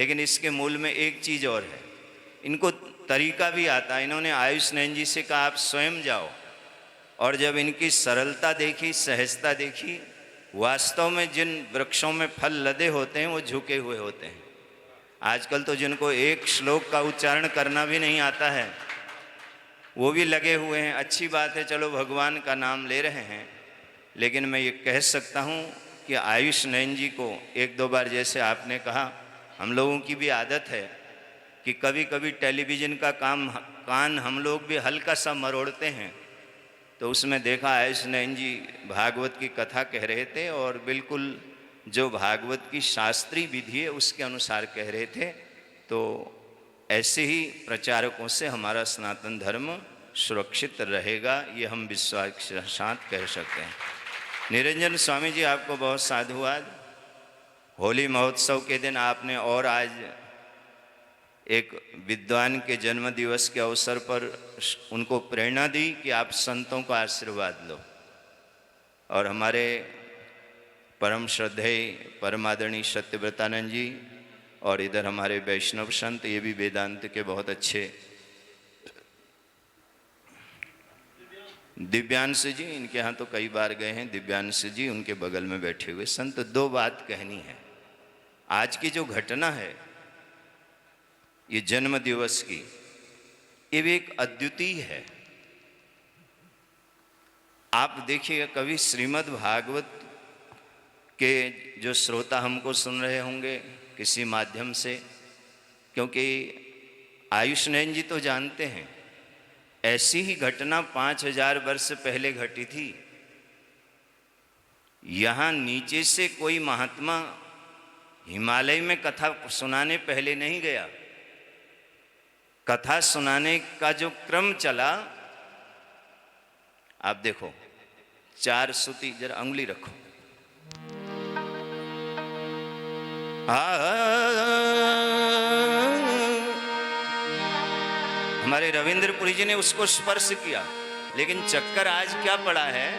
लेकिन इसके मूल में एक चीज़ और है, इनको तरीका भी आता है। इन्होंने आयुष नयन जी से कहा आप स्वयं जाओ, और जब इनकी सरलता देखी, सहजता देखी, वास्तव में जिन वृक्षों में फल लदे होते हैं वो झुके हुए होते हैं। आजकल तो जिनको एक श्लोक का उच्चारण करना भी नहीं आता है वो भी लगे हुए हैं। अच्छी बात है, चलो भगवान का नाम ले रहे हैं, लेकिन मैं ये कह सकता हूँ कि आयुष नयन जी को एक दो बार, जैसे आपने कहा, हम लोगों की भी आदत है कि कभी कभी टेलीविज़न का कान हम लोग भी हल्का सा मरोड़ते हैं, तो उसमें देखा आयुष नयन जी भागवत की कथा कह रहे थे और बिल्कुल जो भागवत की शास्त्रीय विधि है उसके अनुसार कह रहे थे। तो ऐसे ही प्रचारकों से हमारा सनातन धर्म सुरक्षित रहेगा, ये हम विश्वास के साथ कह सकते हैं। निरंजन स्वामी जी, आपको बहुत साधुवाद। होली महोत्सव के दिन आपने और आज एक विद्वान के जन्म दिवस के अवसर पर उनको प्रेरणा दी कि आप संतों का आशीर्वाद लो, और हमारे परम श्रद्धेय परमादरणीय सत्यव्रतानंद जी और इधर हमारे वैष्णव संत, ये भी वेदांत के बहुत अच्छे, दिव्यांश जी, इनके यहाँ तो कई बार गए हैं, दिव्यांश जी उनके बगल में बैठे हुए संत। दो बात कहनी है। आज की जो घटना है ये जन्म दिवस की, ये भी एक अद्वितीय है। आप देखिएगा, कभी श्रीमद् भागवत के जो श्रोता हमको सुन रहे होंगे किसी माध्यम से, क्योंकि आयुष नयन जी तो जानते हैं, ऐसी ही घटना 5000 वर्ष पहले घटी थी। यहाँ नीचे से कोई महात्मा हिमालय में कथा सुनाने पहले नहीं गया। कथा सुनाने का जो क्रम चला, आप देखो, 4 श्रुति, जरा अंगुली रखो, हमारे रविंद्रपुरी जी ने उसको स्पर्श किया। लेकिन चक्कर आज क्या पड़ा है,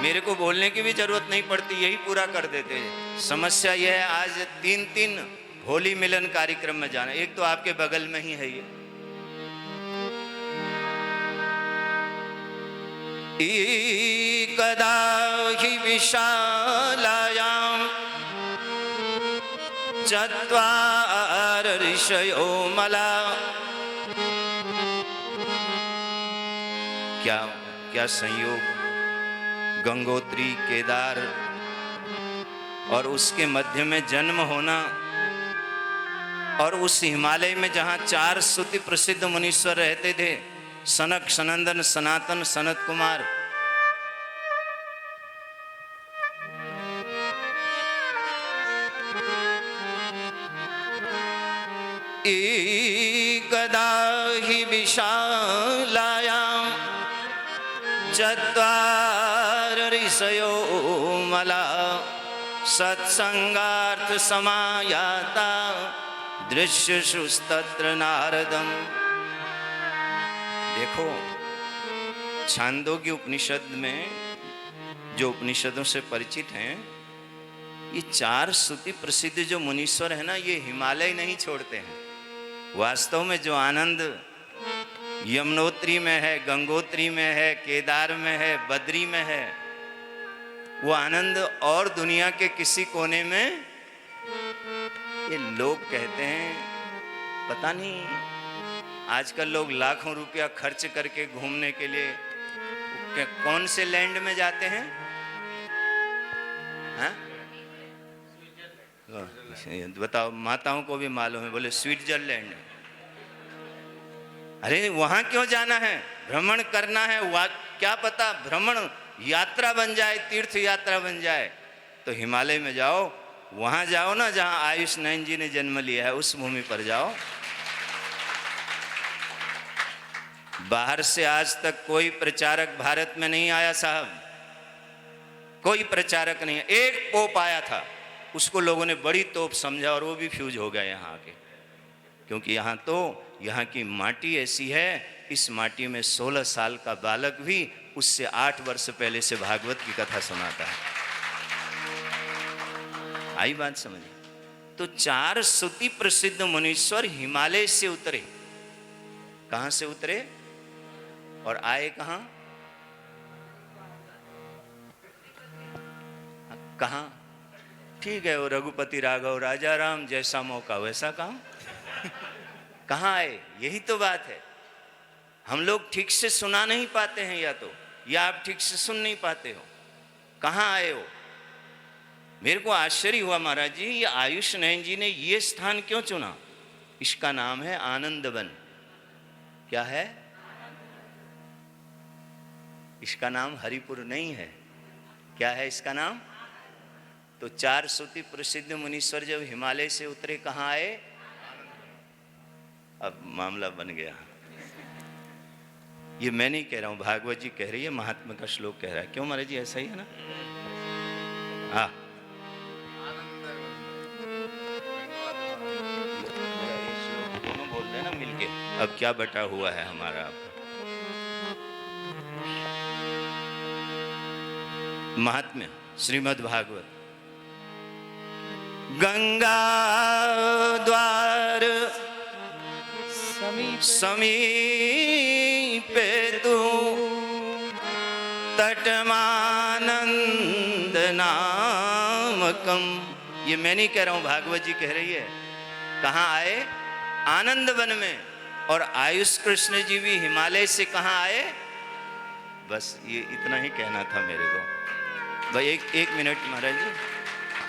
मेरे को बोलने की भी जरूरत नहीं पड़ती, यही पूरा कर देते हैं। समस्या यह है, आज 3 होली मिलन कार्यक्रम में जाना। एक तो आपके बगल में ही है ये, कदा हि विशालायां चत्वार ऋषयो मला। क्या क्या संयोग, गंगोत्री, केदार और उसके मध्य में जन्म होना, और उस हिमालय में जहां 4 श्रुति प्रसिद्ध मुनीश्वर रहते थे, सनक, सनंदन, सनातन, सनत कुमार। एकदा हि विशालायां चत्वार ऋषयो मला सत्संगार्थ समायाता दृश्यशुस्तत्र नारदम। देखो, छांदोग्य उपनिषद में, जो उपनिषदों से परिचित हैं, ये 4 श्रुति प्रसिद्ध जो मुनीश्वर है ना, ये हिमालय नहीं छोड़ते हैं। वास्तव में जो आनंद यमुनोत्री में है, गंगोत्री में है, केदार में है, बद्री में है, वो आनंद और दुनिया के किसी कोने में, ये लोग कहते हैं, पता नहीं आजकल लोग लाखों रुपया खर्च करके घूमने के लिए कौन से लैंड में जाते हैं, हाँ? बताओ, माताओं को भी मालूम है, बोले स्विट्जरलैंड। अरे वहां क्यों जाना है, भ्रमण करना है, क्या पता भ्रमण यात्रा बन जाए, तीर्थ यात्रा बन जाए, तो हिमालय में जाओ, वहां जाओ ना जहां आयुष नयन जी ने जन्म लिया है, उस भूमि पर जाओ। बाहर से आज तक कोई प्रचारक भारत में नहीं आया साहब, कोई प्रचारक नहीं। एक पोप आया था, उसको लोगों ने बड़ी तोप समझा और वो भी फ्यूज हो गया यहाँ आके, क्योंकि यहाँ की माटी ऐसी है, इस माटी में 16 साल का बालक भी उससे 8 वर्ष पहले से भागवत की कथा सुनाता है। आई बात समझ? तो 4 श्रुति प्रसिद्ध मुनीश्वर हिमालय से उतरे। कहां से उतरे और आए कहां? कहां? ठीक है, वो रघुपति राघव राजा राम, जैसा मौका वैसा काम। कहां आए? यही तो बात है। हम लोग ठीक से सुना नहीं पाते हैं, या आप ठीक से सुन नहीं पाते हो। कहां आए हो? मेरे को आश्चर्य हुआ महाराज जी, ये आयुष नयन जी ने ये स्थान क्यों चुना? इसका नाम है आनंद वन। क्या है? इसका नाम हरिपुर नहीं है। क्या है इसका नाम? तो 4 श्रुति प्रसिद्ध मुनीश्वर जब हिमालय से उतरे, कहां आए? अब मामला बन गया। ये मैं नहीं कह रहा हूं, भागवत जी कह रही है, महात्मा का श्लोक कह रहा है। क्यों महाराज जी, ऐसा ही है ना? हाँ, दोनों बोल रहे ना मिलके। अब क्या बटा हुआ है हमारा आपका? महात्म्य श्रीमद् भागवत। गंगा द्वार समीपे तू तटमानंद नामकम। ये मैं नहीं कह रहा हूं, भागवत जी कह रही है। कहां आए? आनंद वन में। और आयुष कृष्ण जी भी हिमालय से कहां आए? बस ये इतना ही कहना था मेरे को भाई। एक मिनट महाराज जी,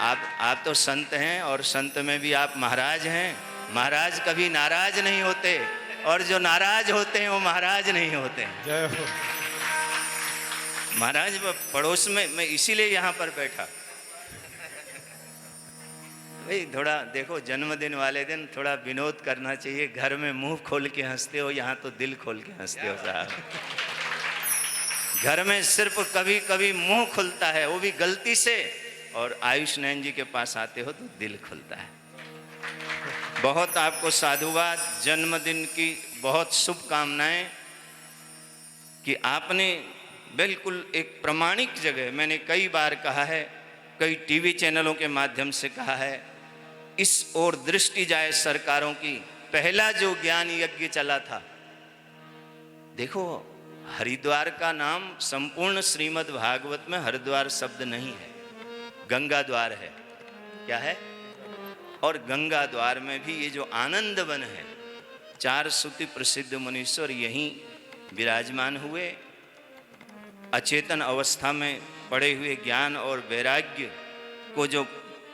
आप तो संत हैं, और संत में भी आप महाराज हैं। महाराज कभी नाराज नहीं होते, और जो नाराज होते हैं वो महाराज नहीं होते हैं। जय हो महाराज पड़ोस में, मैं इसीलिए यहाँ पर बैठा भाई। थोड़ा देखो, जन्मदिन वाले दिन थोड़ा विनोद करना चाहिए। घर में मुंह खोल के हंसते हो, यहाँ तो दिल खोल के हंसते हो साहब। घर में सिर्फ कभी कभी मुंह खुलता है, वो भी गलती से, और आयुष नयन जी के पास आते हो तो दिल खुलता है। बहुत आपको साधुवाद, जन्मदिन की बहुत शुभकामनाएं कि आपने बिल्कुल एक प्रमाणिक जगह, मैंने कई बार कहा है, कई टीवी चैनलों के माध्यम से कहा है, इस ओर दृष्टि जाए सरकारों की। पहला जो ज्ञान यज्ञ चला था, देखो हरिद्वार का नाम संपूर्ण श्रीमद् भागवत में हरिद्वार शब्द नहीं है, गंगा द्वार है। क्या है? और गंगा द्वार में भी ये जो आनंद वन है, 4 श्रुति प्रसिद्ध मुनीश्वर यहीं विराजमान हुए। अचेतन अवस्था में पड़े हुए ज्ञान और वैराग्य को जो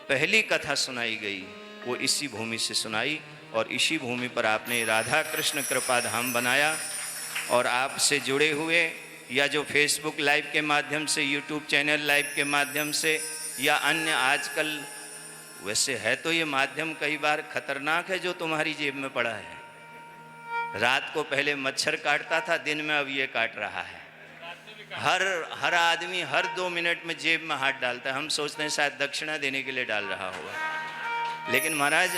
पहली कथा सुनाई गई, वो इसी भूमि से सुनाई, और इसी भूमि पर आपने राधा कृष्ण कृपा धाम बनाया। और आपसे जुड़े हुए, या जो फेसबुक लाइव के माध्यम से, यूट्यूब चैनल लाइव के माध्यम से, या अन्य आजकल, वैसे है तो ये माध्यम कई बार खतरनाक है जो तुम्हारी जेब में पड़ा है। रात को पहले मच्छर काटता था, दिन में अब ये काट रहा है। हर आदमी हर 2 मिनट में जेब में हाथ डालता है। हम सोचते हैं शायद दक्षिणा देने के लिए डाल रहा होगा, लेकिन महाराज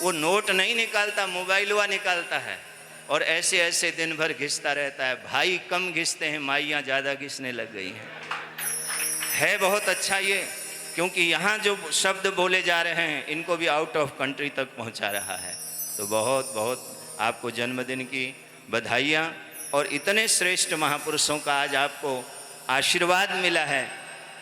वो नोट नहीं निकालता, मोबाइल हुआ निकालता है, और ऐसे ऐसे दिन भर घिसता रहता है। भाई कम घिसते हैं, माइयाँ ज़्यादा घिसने लग गई हैं। है बहुत अच्छा ये, क्योंकि यहाँ जो शब्द बोले जा रहे हैं, इनको भी आउट ऑफ कंट्री तक पहुँचा रहा है। तो बहुत बहुत आपको जन्मदिन की बधाइयाँ, और इतने श्रेष्ठ महापुरुषों का आज आपको आशीर्वाद मिला है।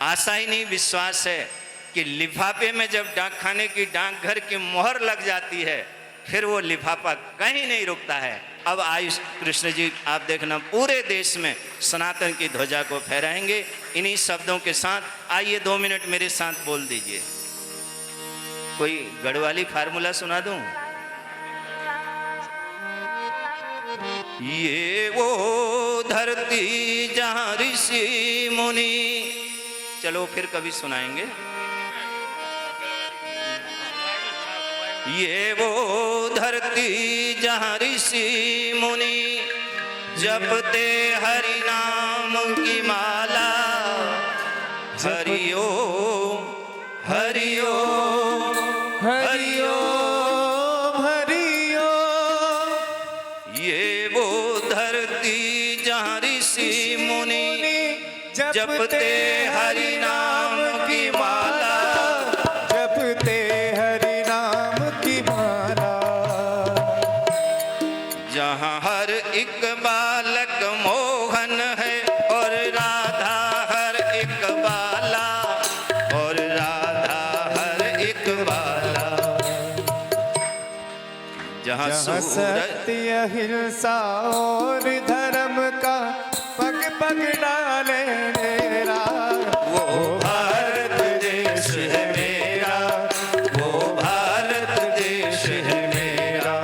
आशा ही नहीं, विश्वास है कि लिफाफे में जब डाक खाने की डाकघर की मोहर लग जाती है, फिर वो लिफाफा कहीं नहीं रुकता है। अब आयुष कृष्ण जी आप देखना पूरे देश में सनातन की ध्वजा को फहराएंगे इन्हीं शब्दों के साथ। आइए 2 मिनट मेरे साथ बोल दीजिए। कोई गढ़वाली फार्मूला सुना दूं? ये वो धरती जहाँ ऋषि मुनि, चलो फिर कभी सुनाएंगे। ये वो धरती जहाँ ऋषि मुनि जपते हरि नाम की माला, हरिओ हरिओ हरिओ हरिओ। ये वो धरती जहाँ ऋषि मुनि जपते हरि नाम की माला, जपते हरि एक बालक मोहन है और राधा हर एक बाला, और राधा हर एक बाला। जहाँ सत्य अहिंसा और धर्म का पग पग डाले मेरा, वो भारत देश है मेरा, वो भारत देश है मेरा,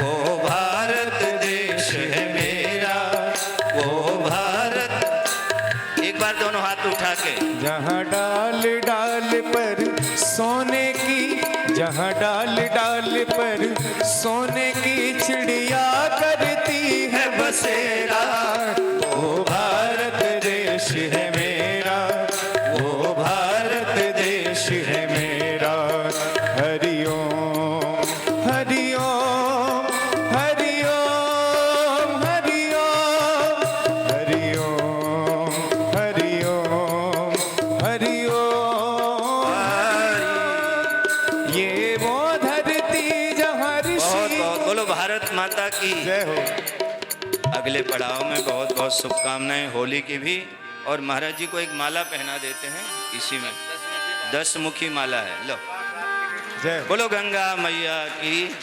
वो भारत देश है मेरा, वो भारत। एक बार दोनों हाथ उठा के। जहाँ डाल डाल पर सोने की, जहाँ डाल डाल पर सोने की चिड़िया करती है बसेरा, वो भारत देश है मेरा, वो भारत देश है मेरा। हरि ओम हरि ओम हरि ओम हरि ओम हरि ओम हरि ओम हरि ओम। ये वो धरती जहाँ बहुत ऋषि। बहुत बोलो भारत माता की जय हो। अगले पड़ाव में बहुत बहुत शुभकामनाएं होली की भी। और महाराज जी को एक माला पहना देते हैं, इसी में 10 मुखी माला है। लो जय हो। बोलो गंगा मैया की।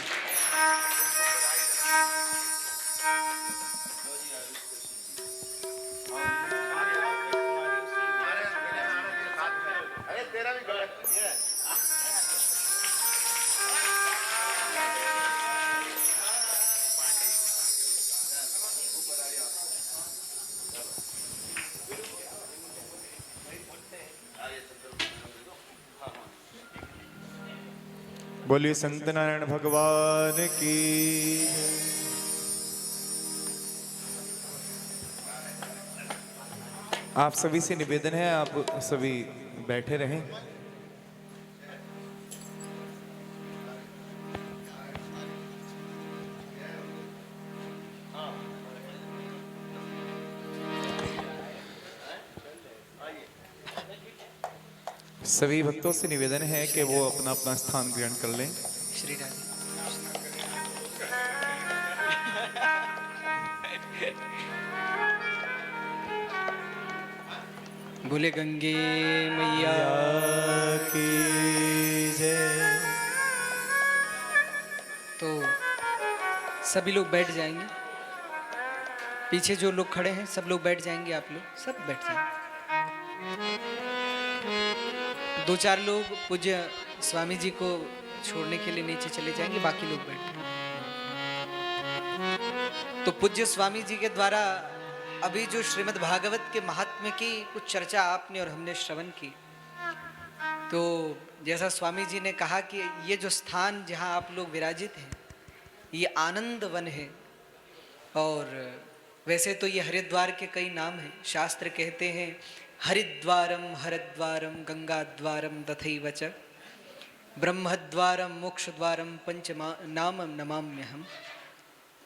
बोलिए संत नारायण भगवान की। आप सभी से निवेदन है, आप सभी बैठे रहें। सभी भक्तों से निवेदन है कि वो अपना अपना स्थान ग्रहण कर लें। श्री राधे। बोले गंगे मैया की जय। तो सभी लोग बैठ जाएंगे, पीछे जो लोग खड़े हैं सब लोग बैठ जाएंगे, आप लोग सब बैठ जाएंगे। 2-4 लोग पूज्य स्वामी जी को छोड़ने के लिए नीचे चले जाएंगे, बाकी लोग बैठ। तो पूज्य स्वामी जी के द्वारा अभी जो श्रीमद् भागवत के महात्म्य की कुछ चर्चा आपने और हमने श्रवण की, तो जैसा स्वामी जी ने कहा कि ये जो स्थान जहाँ आप लोग विराजित हैं ये आनंद वन है। और वैसे तो ये हरिद्वार के कई नाम हैं, शास्त्र कहते हैं हरिद्वारम हरद्वारम गंगाद्वारम तथैव च ब्रह्मद्वारम मोक्षद्वारम पंच नामम नमाम्यहम्।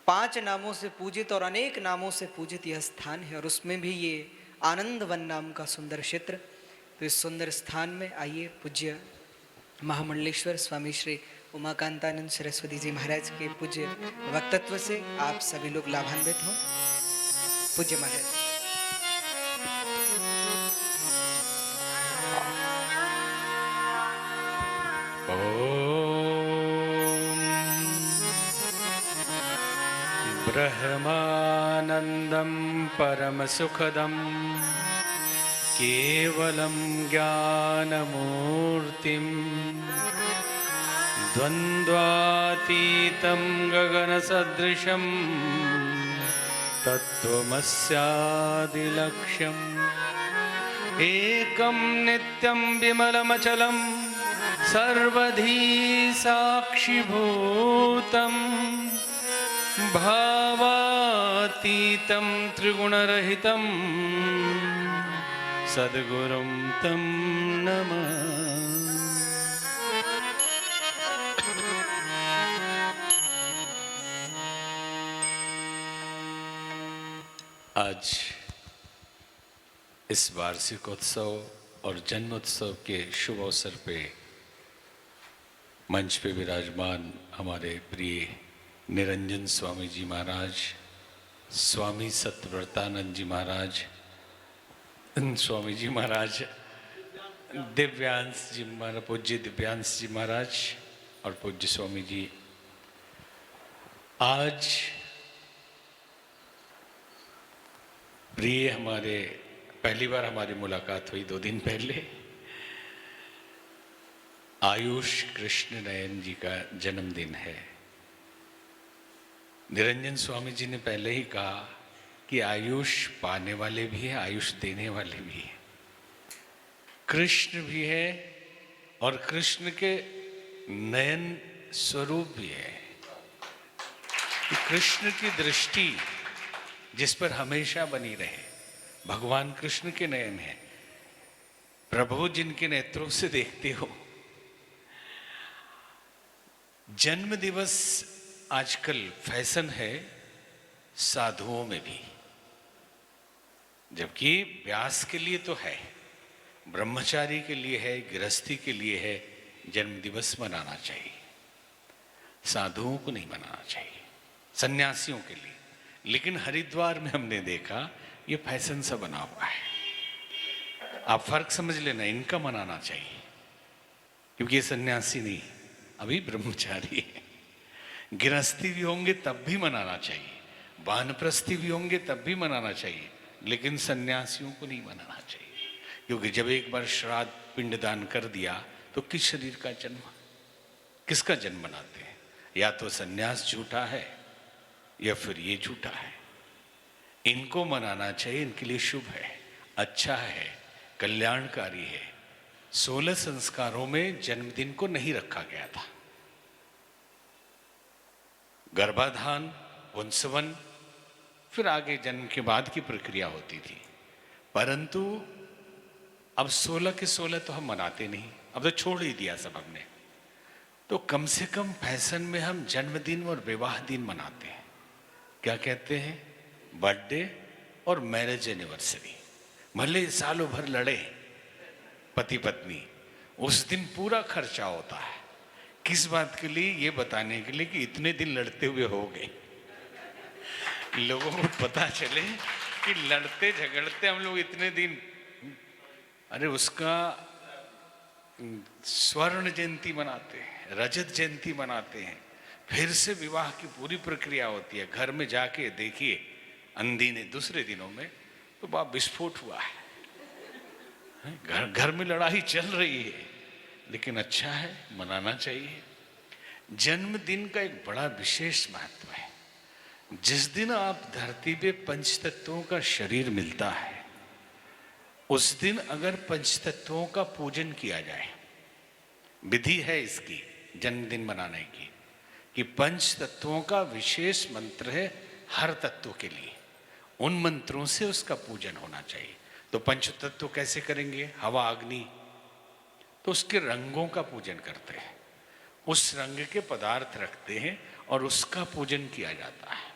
5 नामों से पूजित और अनेक नामों से पूजित यह स्थान है, और उसमें भी ये आनंद वन नाम का सुंदर क्षेत्र। तो इस सुंदर स्थान में आइए पूज्य महामंडलेश्वर स्वामी श्री उमाकांतानंद सरस्वती जी महाराज के पूज्य वक्तत्व से आप सभी लोग लाभान्वित हों। पूज्य महाराज। ब्रह्मानन्दं परमसुखदं केवलं ज्ञानमूर्तिं द्वन्द्वातीतं गगनसदृशं तत्त्वमस्यादिलक्ष्यम् एकं नित्यं विमलमचलं सर्वधी साक्षिभूतम् भावातीतं त्रिगुणरहितं सद्गुरुं तं नमः। आज इस वार्षिकोत्सव और जन्मोत्सव के शुभ अवसर पे मंच पे विराजमान हमारे प्रिय निरंजन स्वामी जी महाराज स्वामी सत्यव्रतानंद जी महाराज, स्वामी जी महाराज, दिव्यांश जी महाराज, पूज्य दिव्यांश जी महाराज और पूज्य स्वामी जी, आज प्रिय हमारे पहली बार हमारी मुलाकात हुई 2 दिन पहले। आयुष कृष्ण नयन जी का जन्मदिन है। निरंजन स्वामी जी ने पहले ही कहा कि आयुष पाने वाले भी हैं, आयुष देने वाले भी हैं। कृष्ण भी है और कृष्ण के नयन स्वरूप भी है। कि कृष्ण की दृष्टि जिस पर हमेशा बनी रहे, भगवान कृष्ण के नयन है। प्रभु जिनके नेत्रों से देखते हो। जन्म दिवस आजकल फैशन है साधुओं में भी, जबकि व्यास के लिए तो है, ब्रह्मचारी के लिए है, गृहस्थी के लिए है, जन्म दिवस मनाना चाहिए। साधुओं को नहीं मनाना चाहिए, सन्यासियों के लिए। लेकिन हरिद्वार में हमने देखा ये फैशन सा बना हुआ है। आप फर्क समझ लेना, इनका मनाना चाहिए क्योंकि ये सन्यासी नहीं, अभी ब्रह्मचारी है। गृहस्थी भी होंगे तब भी मनाना चाहिए, वानप्रस्थी भी होंगे तब भी मनाना चाहिए, लेकिन सन्यासियों को नहीं मनाना चाहिए। क्योंकि जब एक बार श्राद्ध पिंडदान कर दिया तो किस शरीर का जन्म, किसका जन्म मनाते हैं? या तो सन्यास झूठा है या फिर ये झूठा है। इनको मनाना चाहिए, इनके लिए शुभ है, अच्छा है, कल्याणकारी है। 16 संस्कारों में जन्मदिन को नहीं रखा गया था। गर्भाधान, पुंसवन, फिर आगे जन्म के बाद की प्रक्रिया होती थी। परंतु अब 16 के 16 तो हम मनाते नहीं, अब तो छोड़ ही दिया सब हमने। तो कम से कम फैशन में हम जन्मदिन और विवाह दिन मनाते हैं। क्या कहते हैं? बर्थडे और मैरिज एनिवर्सरी। भले सालों भर लड़े पति पत्नी, उस दिन पूरा खर्चा होता है। किस बात के लिए? ये बताने के लिए कि इतने दिन लड़ते हुए हो गए। लोगों को पता चले कि लड़ते झगड़ते हम लोग इतने दिन। अरे उसका स्वर्ण जयंती मनाते हैं, रजत जयंती मनाते हैं, फिर से विवाह की पूरी प्रक्रिया होती है। घर में जाके देखिए अंधीने दूसरे दिनों में तो बाप विस्फोट हुआ है। घर घर में लड़ाई चल रही है, लेकिन अच्छा है, मनाना चाहिए। जन्मदिन का एक बड़ा विशेष महत्व है। जिस दिन आप धरती पे पंचतत्वों का शरीर मिलता है, उस दिन अगर पंचतत्वों का पूजन किया जाए, विधि है इसकी जन्मदिन मनाने की, कि पंच तत्वों का विशेष मंत्र है हर तत्व के लिए, उन मंत्रों से उसका पूजन होना चाहिए। तो पंच तत्व कैसे करेंगे? हवा, अग्नि, तो उसके रंगों का पूजन करते हैं, उस रंग के पदार्थ रखते हैं और उसका पूजन किया जाता है।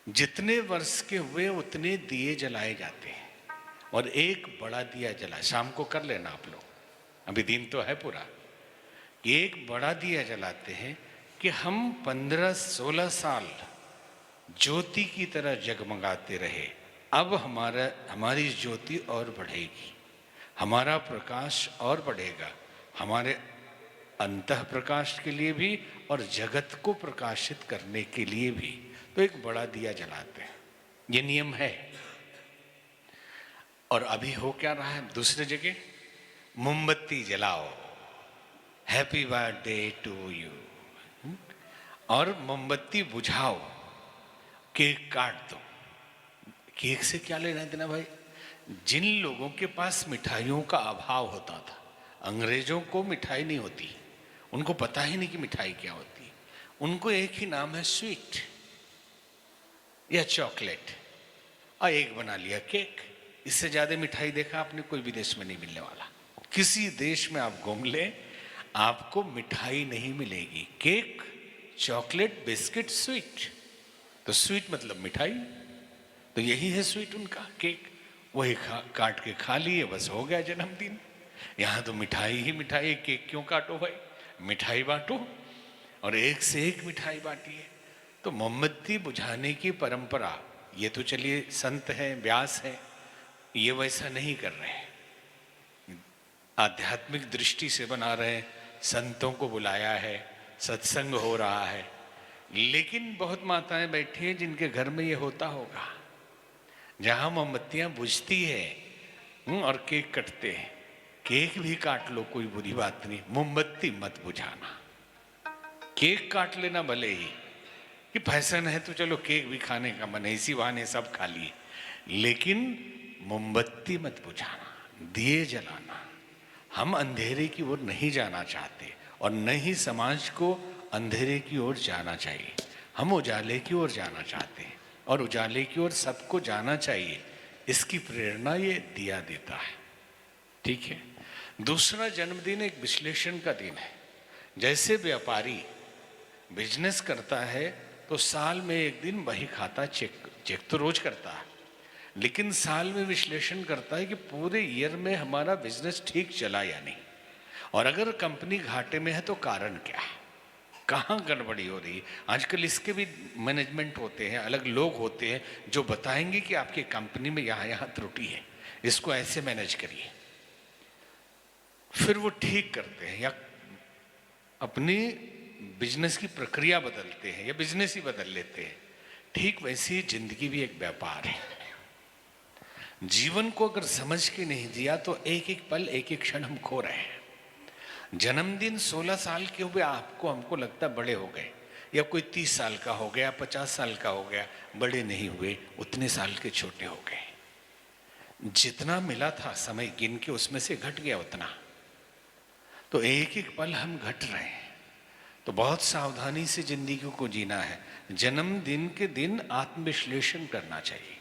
जितने वर्ष के हुए उतने दिए जलाए जाते हैं और एक बड़ा दिया जला, शाम को कर लेना आप लोग, अभी दिन तो है पूरा। एक बड़ा दिया जलाते हैं कि हम 15-16 साल ज्योति की तरह जगमगाते रहे। अब हमारी ज्योति और बढ़ेगी, हमारा प्रकाश और बढ़ेगा, हमारे अंतः प्रकाश के लिए भी और जगत को प्रकाशित करने के लिए भी। तो एक बड़ा दिया जलाते हैं, ये नियम है। और अभी हो क्या रहा है दूसरी जगह? मोमबत्ती जलाओ, हैप्पी बर्थडे टू यू, और मोमबत्ती बुझाओ, केक काट दो। केक से क्या लेना देना भाई? जिन लोगों के पास मिठाइयों का अभाव होता था, अंग्रेजों को मिठाई नहीं होती, उनको पता ही नहीं कि मिठाई क्या होती, उनको एक ही नाम है स्वीट या चॉकलेट, और एक बना लिया केक। इससे ज्यादा मिठाई देखा आपने कोई भी देश में नहीं मिलने वाला। किसी देश में आप घूम ले, आपको मिठाई नहीं मिलेगी। Cake, chocolate, biscuit, sweet. तो स्वीट मतलब मिठाई, तो यही है स्वीट उनका, केक। वही काट के खा लिए, बस हो गया जन्मदिन। यहाँ तो मिठाई ही मिठाई, केक क्यों काटो भाई? मिठाई बांटो और एक से एक मिठाई बांटिए। तो मोमबत्ती बुझाने की परंपरा, ये तो चलिए संत हैं, व्यास हैं, ये वैसा नहीं कर रहे हैं, आध्यात्मिक दृष्टि से बना रहे हैं, संतों को बुलाया है, सत्संग हो रहा है। लेकिन बहुत माताएं बैठी हैं जिनके घर में ये होता होगा, जहां मोमबत्तियां बुझती है और केक कटते हैं। केक भी काट लो, कोई बुरी बात नहीं, मोमबत्ती मत बुझाना। केक काट लेना भले ही कि फैशन है तो चलो केक भी खाने का मन है, इसी बहाने सब खा लिए, लेकिन मोमबत्ती मत बुझाना, दिए जलाना। हम अंधेरे की ओर नहीं जाना चाहते और न ही समाज को अंधेरे की ओर जाना चाहिए। हम उजाले की ओर जाना चाहते हैं और उजाले की ओर सबको जाना चाहिए। इसकी प्रेरणा ये दिया देता है। ठीक है। दूसरा जन्मदिन एक विश्लेषण का दिन है। जैसे व्यापारी बिजनेस करता है तो साल में एक दिन वही खाता चेक तो रोज करता है, लेकिन साल में विश्लेषण करता है कि पूरे ईयर में हमारा बिजनेस ठीक चला या नहीं, और अगर कंपनी घाटे में है तो कारण क्या है, कहाँ गड़बड़ी हो रही है। आजकल इसके भी मैनेजमेंट होते हैं, अलग लोग होते हैं जो बताएंगे कि आपकी कंपनी में यहाँ यहाँ त्रुटि है, इसको ऐसे मैनेज करिए। फिर वो ठीक करते हैं या अपनी बिजनेस की प्रक्रिया बदलते हैं या बिजनेस ही बदल लेते हैं। ठीक वैसी जिंदगी भी एक व्यापार है। जीवन को अगर समझ के नहीं दिया तो एक एक पल एक एक क्षण हम खो रहे हैं। जन्मदिन 16 साल के हुए आपको, हमको लगता बड़े हो गए, या कोई 30 साल का हो गया, 50 साल का हो गया, बड़े नहीं हुए, उतने साल के छोटे हो गए। जितना मिला था समय गिन के उसमें से घट गया उतना, तो एक एक पल हम घट रहे हैं। तो बहुत सावधानी से जिंदगी को जीना है। जन्मदिन के दिन आत्मविश्लेषण करना चाहिए,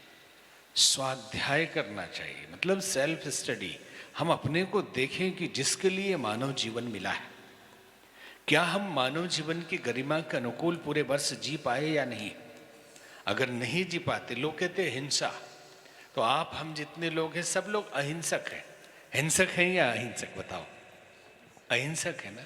स्वाध्याय करना चाहिए, मतलब सेल्फ स्टडी। हम अपने को देखें कि जिसके लिए मानव जीवन मिला है, क्या हम मानव जीवन की गरिमा के अनुकूल पूरे वर्ष जी पाए या नहीं। अगर नहीं जी पाते, लोग कहते हैं हिंसा, तो आप हम जितने लोग हैं सब लोग अहिंसक हैं। हिंसक हैं या अहिंसक, बताओ? अहिंसक है ना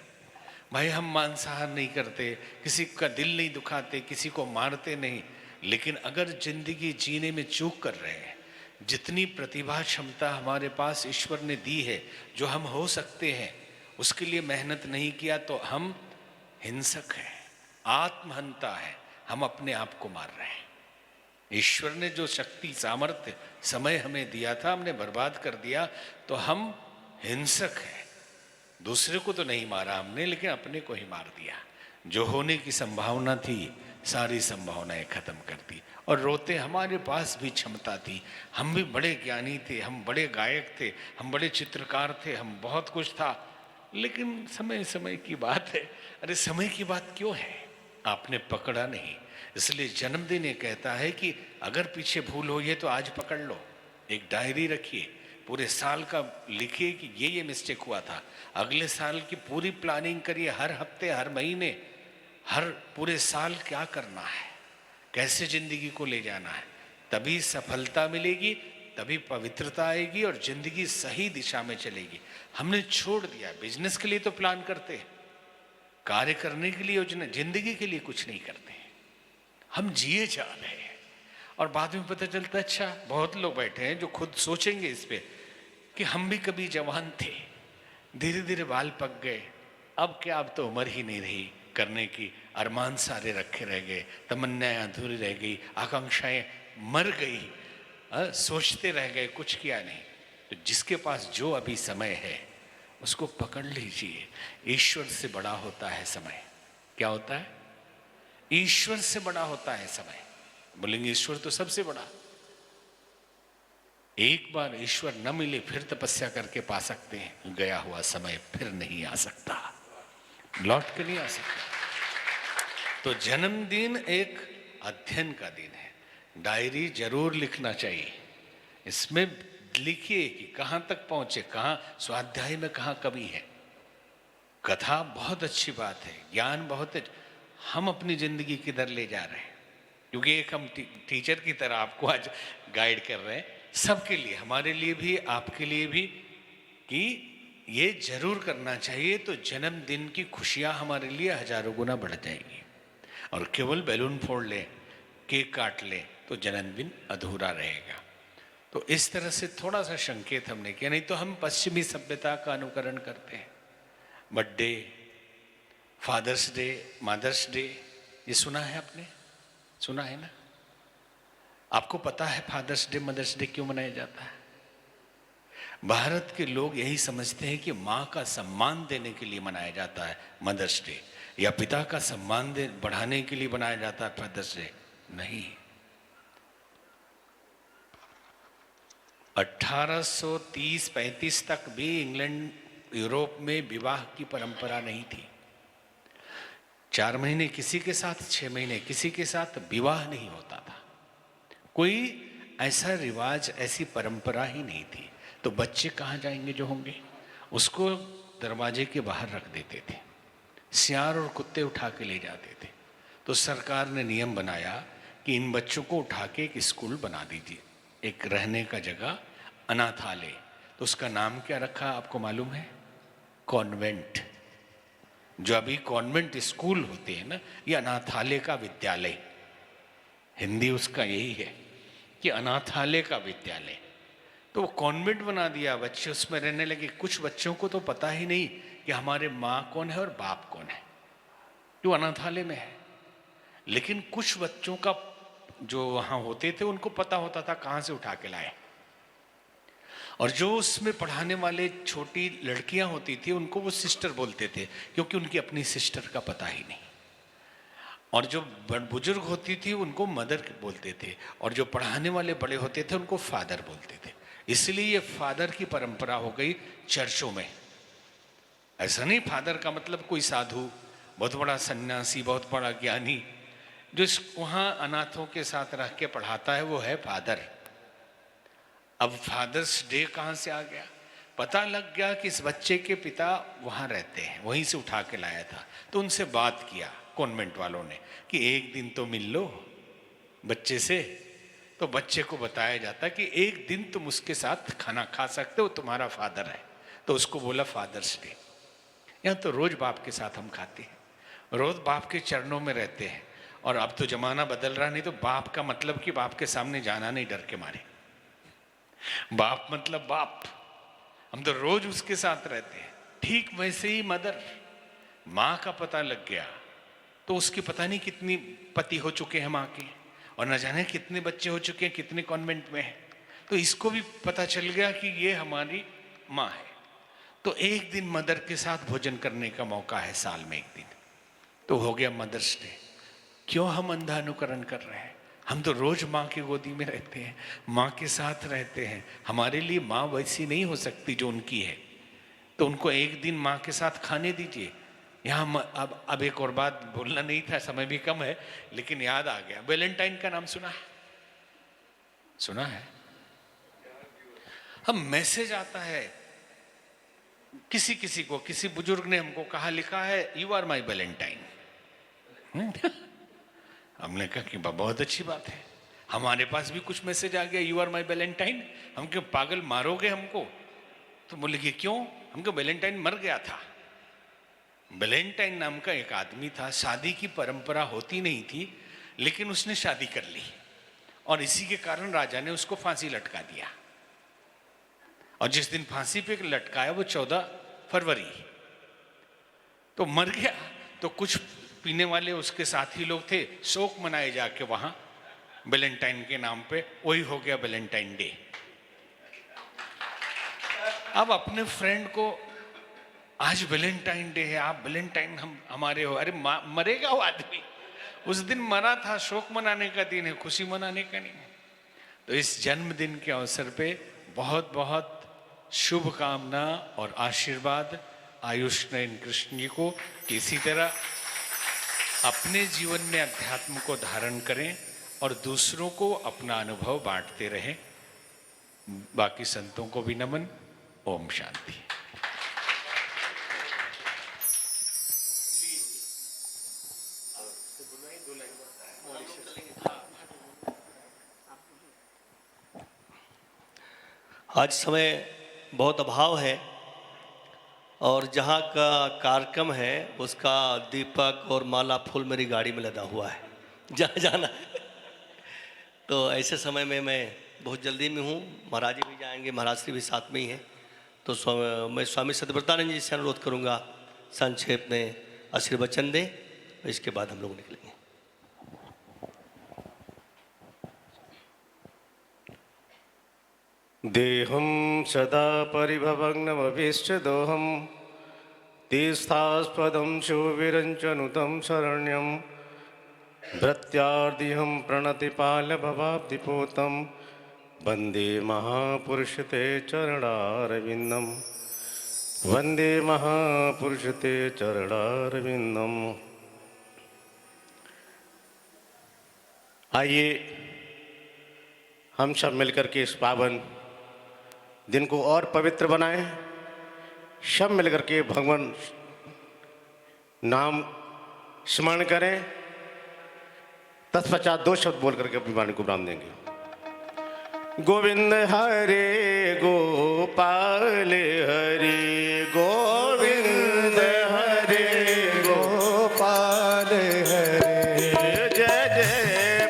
भाई। हम मांसाहार नहीं करते, किसी का दिल नहीं दुखाते, किसी को मारते नहीं। लेकिन अगर जिंदगी जीने में चूक कर रहे हैं, जितनी प्रतिभा क्षमता हमारे पास ईश्वर ने दी है, जो हम हो सकते हैं, उसके लिए मेहनत नहीं किया तो हम हिंसक हैं, आत्महंता है। हम अपने आप को मार रहे हैं। ईश्वर ने जो शक्ति, सामर्थ्य, समय हमें दिया था, हमने बर्बाद कर दिया, तो हम हिंसक हैं। दूसरे को तो नहीं मारा हमने, लेकिन अपने को ही मार दिया। जो होने की संभावना थी, सारी संभावनाएं खत्म कर दी। और रोते, हमारे पास भी क्षमता थी, हम भी बड़े ज्ञानी थे, हम बड़े गायक थे, हम बड़े चित्रकार थे, हम बहुत कुछ था, लेकिन समय समय की बात है। अरे समय की बात क्यों है, आपने पकड़ा नहीं। इसलिए जन्मदिन ये कहता है कि अगर पीछे भूल हुई है तो आज पकड़ लो। एक डायरी रखिए, पूरे साल का लिखिए कि ये मिस्टेक हुआ था। अगले साल की पूरी प्लानिंग करिए, हर हफ्ते, हर महीने, हर पूरे साल क्या करना है, कैसे जिंदगी को ले जाना है। तभी सफलता मिलेगी, तभी पवित्रता आएगी और जिंदगी सही दिशा में चलेगी। हमने छोड़ दिया। बिजनेस के लिए तो प्लान करते हैं, कार्य करने के लिए योजना, जिंदगी के लिए कुछ नहीं करते। हम जिए जा रहे हैं और बाद में पता चलता है अच्छा, बहुत लोग बैठे हैं जो खुद सोचेंगे इस पे कि हम भी कभी जवान थे, धीरे धीरे बाल पक गए, अब क्या, अब तो उम्र ही नहीं रही करने की, अरमान सारे रखे रह गए, तमन्नाएं अधूरी रह गई, आकांक्षाएं मर गई, सोचते रह गए, कुछ किया नहीं। तो जिसके पास जो अभी समय है उसको पकड़ लीजिए। ईश्वर से बड़ा होता है समय। क्या होता है? ईश्वर से बड़ा होता है समय। बोलेंगे ईश्वर तो सबसे बड़ा। एक बार ईश्वर न मिले फिर तपस्या करके पा सकते हैं, गया हुआ समय फिर नहीं आ सकता, लौट के नहीं आ सकता। तो जन्मदिन एक अध्ययन का दिन है। डायरी जरूर लिखना चाहिए। इसमें लिखिए कि कहाँ तक पहुंचे, कहाँ स्वाध्याय में कहाँ कमी है। कथा बहुत अच्छी बात है, ज्ञान बहुत है। हम अपनी जिंदगी किधर ले जा रहे हैं, क्योंकि एक हम टीचर की तरह आपको आज गाइड कर रहे हैं, सबके लिए, हमारे लिए भी, आपके लिए भी, कि ये जरूर करना चाहिए। तो जन्मदिन की खुशियां हमारे लिए हजारों गुना बढ़ जाएगी। और केवल बैलून फोड़ लें, केक काट लें तो जन्मदिन अधूरा रहेगा। तो इस तरह से थोड़ा सा संकेत हमने किया, नहीं तो हम पश्चिमी सभ्यता का अनुकरण करते हैं। Birthday, father's day, mother's day, ये सुना है आपने? सुना है ना? आपको पता है फादर्स डे मदर्स डे क्यों मनाया जाता है? भारत के लोग यही समझते हैं कि माँ का सम्मान देने के लिए मनाया जाता है मदर्स डे, या पिता का सम्मान बढ़ाने के लिए बनाया जाता है फादर्स डे। नहीं, 1830-35 तक भी इंग्लैंड, यूरोप में विवाह की परंपरा नहीं थी। 4 महीने किसी के साथ, 6 महीने किसी के साथ विवाह नहीं होता था। कोई ऐसा रिवाज, ऐसी परंपरा ही नहीं थी। तो बच्चे कहाँ जाएंगे जो होंगे? उसको दरवाजे के बाहर रख देते थे, सियार और कुत्ते उठा के ले जाते थे। तो सरकार ने नियम बनाया कि इन बच्चों को उठा के एक स्कूल बना दीजिए, एक रहने का जगह, अनाथालय। तो उसका नाम क्या रखा आपको मालूम है? कॉन्वेंट। जो अभी कॉन्वेंट स्कूल होते हैं ना, ये अनाथालय का विद्यालय, हिंदी उसका यही है कि अनाथालय का विद्यालय। तो वो कॉन्वेंट बना दिया, बच्चे उसमें रहने लगे। कुछ बच्चों को तो पता ही नहीं कि हमारे माँ कौन है और बाप कौन है, जो अनाथालय में है। लेकिन कुछ बच्चों का जो वहाँ होते थे उनको पता होता था कहाँ से उठा के लाए। और जो उसमें पढ़ाने वाले छोटी लड़कियां होती थी उनको वो सिस्टर बोलते थे, क्योंकि उनकी अपनी सिस्टर का पता ही नहीं। और जो बुजुर्ग होती थी उनको मदर बोलते थे, और जो पढ़ाने वाले बड़े होते थे उनको फादर बोलते थे। इसलिए ये फादर की परंपरा हो गई चर्चों में। ऐसा नहीं फादर का मतलब कोई साधु, बहुत बड़ा सन्यासी, बहुत बड़ा ज्ञानी जो वहाँ अनाथों के साथ रह के पढ़ाता है, वो है फादर। अब फादर्स डे कहाँ से आ गया? पता लग गया कि इस बच्चे के पिता वहाँ रहते हैं, वहीं से उठा के लाया था। तो उनसे बात किया कॉन्वेंट वालों ने कि एक दिन तो मिल लो बच्चे से। तो बच्चे को बताया जाता कि एक दिन तुम उसके साथ खाना खा सकते हो, तुम्हारा फादर है। तो उसको बोला फादर्स डे। यहाँ तो रोज बाप के साथ हम खाते हैं, रोज बाप के चरणों में रहते हैं। और अब तो जमाना बदल रहा, नहीं तो बाप का मतलब कि बाप के सामने जाना नहीं डर के मारे। बाप मतलब बाप, हम तो रोज उसके साथ रहते हैं। ठीक वैसे ही मदर, माँ का पता लग गया तो उसके पता नहीं कितनी पति हो चुके हैं माँ के, और न जाने कितने बच्चे हो चुके हैं, कितने कॉन्वेंट में हैं। तो इसको भी पता चल गया कि ये हमारी माँ है। तो एक दिन मदर के साथ भोजन करने का मौका है साल में एक दिन, तो हो गया मदर्स डे। क्यों हम अंधा अनुकरण कर रहे हैं? हम तो रोज माँ की गोदी में रहते हैं, माँ के साथ रहते हैं। हमारे लिए माँ वैसी नहीं हो सकती जो उनकी है। तो उनको एक दिन माँ के साथ खाने दीजिए। यहाँ अब एक और बात बोलना नहीं था, समय भी कम है, लेकिन याद आ गया। वैलेंटाइन का नाम सुना है? सुना है? हम मैसेज आता है किसी किसी को, किसी बुजुर्ग ने हमको कहा, लिखा है यू आर माई वैलेंटाइन। हमने कहा कि बहुत अच्छी बात है, हमारे पास भी कुछ मैसेज आ गया यू आर माई वैलेंटाइन। हम क्यों पागल, मारोगे हमको? तो बोले कि क्यों? हमको वैलेंटाइन मर गया था। वैलेंटाइन नाम का एक आदमी था, शादी की परंपरा होती नहीं थी, लेकिन उसने शादी कर ली, और इसी के कारण राजा ने उसको फांसी लटका दिया। और जिस दिन फांसी पे लटकाया वो 14 फरवरी, तो मर गया। तो कुछ पीने वाले उसके साथी लोग थे, शोक मनाए जाके वहां वैलेंटाइन के नाम पे, वही हो गया वैलेंटाइन डे। अब अपने फ्रेंड को आज वैलेंटाइन डे है, आप वैलेंटाइन हम हमारे हो। अरे मरेगा वो आदमी, उस दिन मरा था, शोक मनाने का दिन है, खुशी मनाने का नहीं। तो इस जन्मदिन के अवसर पे बहुत बहुत शुभकामना और आशीर्वाद आयुष नयन कृष्ण जी को, इसी तरह अपने जीवन में अध्यात्म को धारण करें और दूसरों को अपना अनुभव बांटते रहें। बाकी संतों को भी नमन। ओम शांति। आज समय बहुत अभाव है, और जहाँ का कार्यक्रम है उसका दीपक और माला फूल मेरी गाड़ी में लदा हुआ है, जहाँ जाना है। तो ऐसे समय में मैं बहुत जल्दी में हूँ, महाराज जी भी जाएंगे, महाराज श्री भी साथ में ही हैं। तो मैं स्वामी सत्यव्रतानंद जी से अनुरोध करूँगा संक्षेप में आशीर्वचन दें, इसके बाद हम लोग निकलेंगे। देहं सदा परिभवग्नमभीष्टदोहं तीर्थास्पदं शिवविरञ्चनुतं शरण्यं भृत्यार्दिहं प्रणतिपालभवाब्धिपूतं वन्दे महापुरुषते चरणारविन्दं वन्दे महापुरुषते चरणारविन्दम्। आइए हम सब मिलकर के इस पावन दिन को और पवित्र बनाएं, सब मिलकर के भगवान नाम स्मरण करें। तत्पश्चात 2 शब्द बोल करके अपनी वाणी को विराम देंगे। गोविंद हरे गोपाल हरे गोविंद हरे गोपाल हरे जय जय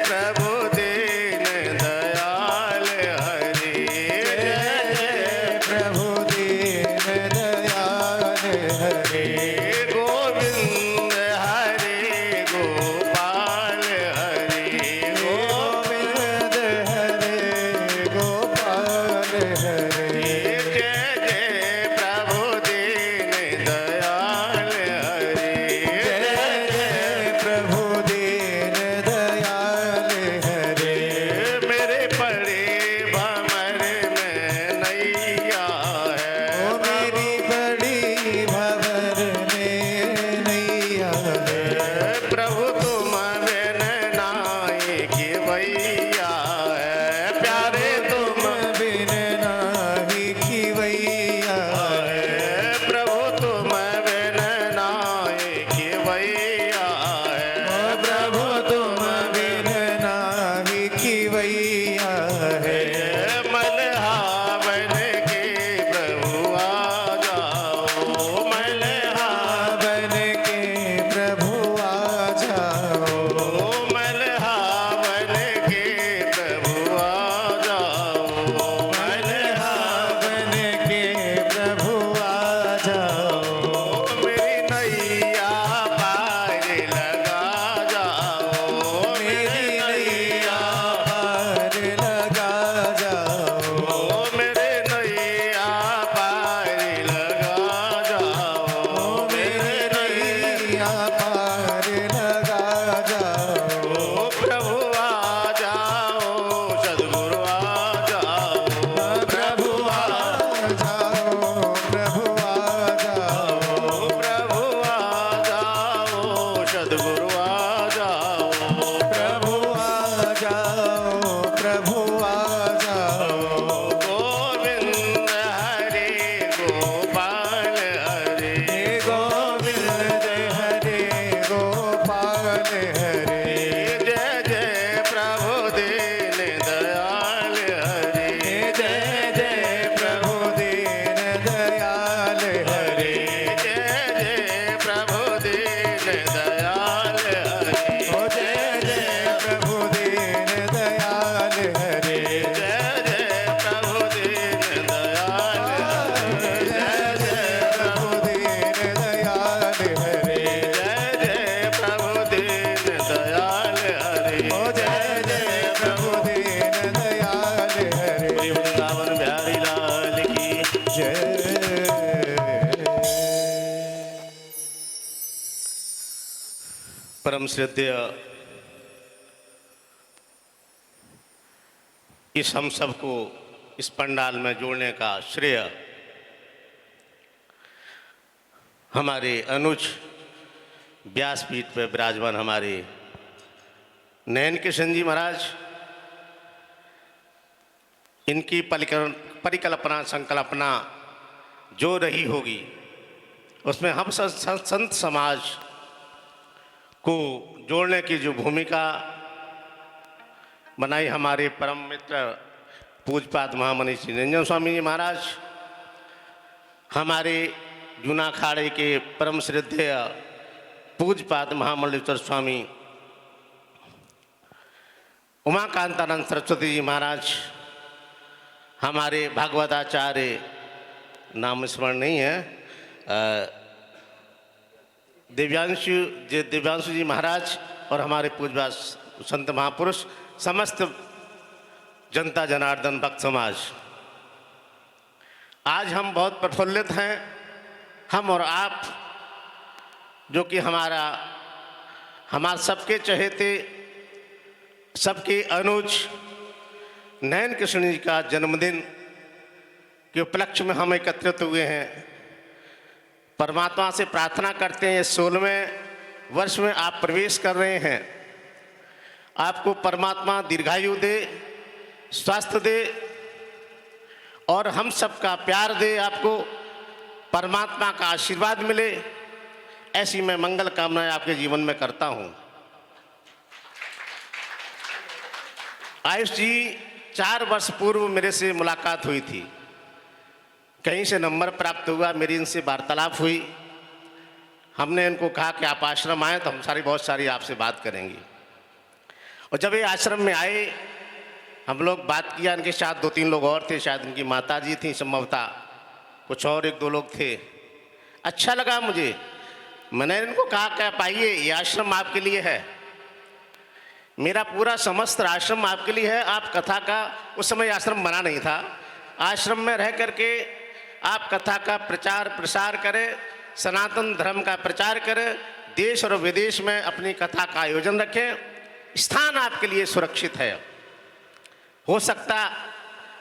प्रभु दीन दयाल हरे जय जय प्रभु दीन दयाल हरे गोविंद हरे गोपाल हरे गोविंद हरे गोपाल हरे जय जय प्रभु दीन दयाल हरे जय जय प्रभु दीन दयाल हरे मेरे पड़े भंवर में नैया है मेरी बड़ी भंवर में नैया है प्रभु तुम बिन नाई की वैया है प्यारे तुम बिन नाई की वैया है प्रभु तुम बिन नाई की वैया है प्रभु तुम बिन नाई की वैया है मलहावन के प्रभु आ जाओ मलहावन के प्रभु आ जाओ मलहावन के प्रभु आ जाओ मलहावन के प्रभु आ जाओ मेरी नैया पार लगा जाओ मेरी नैया पार लगा जाओ मेरे नैया पार लगा जाओ मेरे नैया पार लगा जाओ प्रभु आ जाओ सद्गुरु आ जाओ प्रभु आ जाओ प्रभु आ जाओ प्रभु आ जाओ सद्गुरु आ जाओ प्रभु आ जाओ प्रभु आ जाओ गोविंद हरे गोपाल हरे गोविंद हरे गोपाल हरे जय जय प्रभु दीन दयाल हरे जय जय प्रभु दीन दयाल हरे जय जय प्रभु दीन दयाल हरे ओ जय जय प्रभु दीन दयाल हरे जय जय प्रभु दीन दयाल हरे जय जय प्रभु दीन दयाल हरे जय जय प्रभु दीन दयाल हरे ओ जय जय प्रभु दीन दयाल हरे वृंदावन बिहारी लाल की जय। परम श्रद्धेय इस हम सबको इस पंडाल में जोड़ने का श्रेय हमारे अनुज व्यासपीठ पर विराजमान हमारे नयन किशन जी महाराज, इनकी परिकल्पना संकल्पना जो रही होगी उसमें हम संत समाज को जोड़ने की जो भूमिका बनाई हमारे परम मित्र पूजपाद महामनीषी निरंजन स्वामी जी महाराज, हमारे जूना अखाड़े के परम श्रद्धेय पूज्यपाद महामंडलेश्वर स्वामी उमाकांतानंद सरस्वती जी महाराज, हमारे भागवताचार्य, नाम स्मरण नहीं है, दिव्यांशु जी महाराज और हमारे पूज्यपाद संत महापुरुष, समस्त जनता जनार्दन भक्त समाज, आज हम बहुत प्रफुल्लित हैं। हम और आप, जो कि हमारे सबके चहेते, सबके अनुज नयन कृष्ण जी का जन्मदिन के उपलक्ष्य में हम एकत्रित हुए हैं। परमात्मा से प्रार्थना करते हैं, 16वें वर्ष में आप प्रवेश कर रहे हैं, आपको परमात्मा दीर्घायु दे, स्वास्थ्य दे और हम सबका प्यार दे, आपको परमात्मा का आशीर्वाद मिले, ऐसी मैं मंगल कामनाएं आपके जीवन में करता हूं। आयुष जी 4 वर्ष पूर्व मेरे से मुलाकात हुई थी, कहीं से नंबर प्राप्त हुआ, मेरी इनसे वार्तालाप हुई। हमने इनको कहा कि आप आश्रम आए तो हम बहुत सारी आपसे बात करेंगे। और जब ये आश्रम में आए, हम लोग बात किया, इनके साथ 2-3 लोग और थे, शायद इनकी माता जी थी संभवतः, कुछ और 1-2 लोग थे। अच्छा लगा मुझे। मैंने इनको कहा कि आप आइए, ये आश्रम आपके लिए है, मेरा पूरा समस्त आश्रम आपके लिए है। आप कथा का, उस समय आश्रम बना नहीं था, आश्रम में रह करके आप कथा का प्रचार प्रसार करें, सनातन धर्म का प्रचार करें, देश और विदेश में अपनी कथा का आयोजन रखें। स्थान आपके लिए सुरक्षित है। हो सकता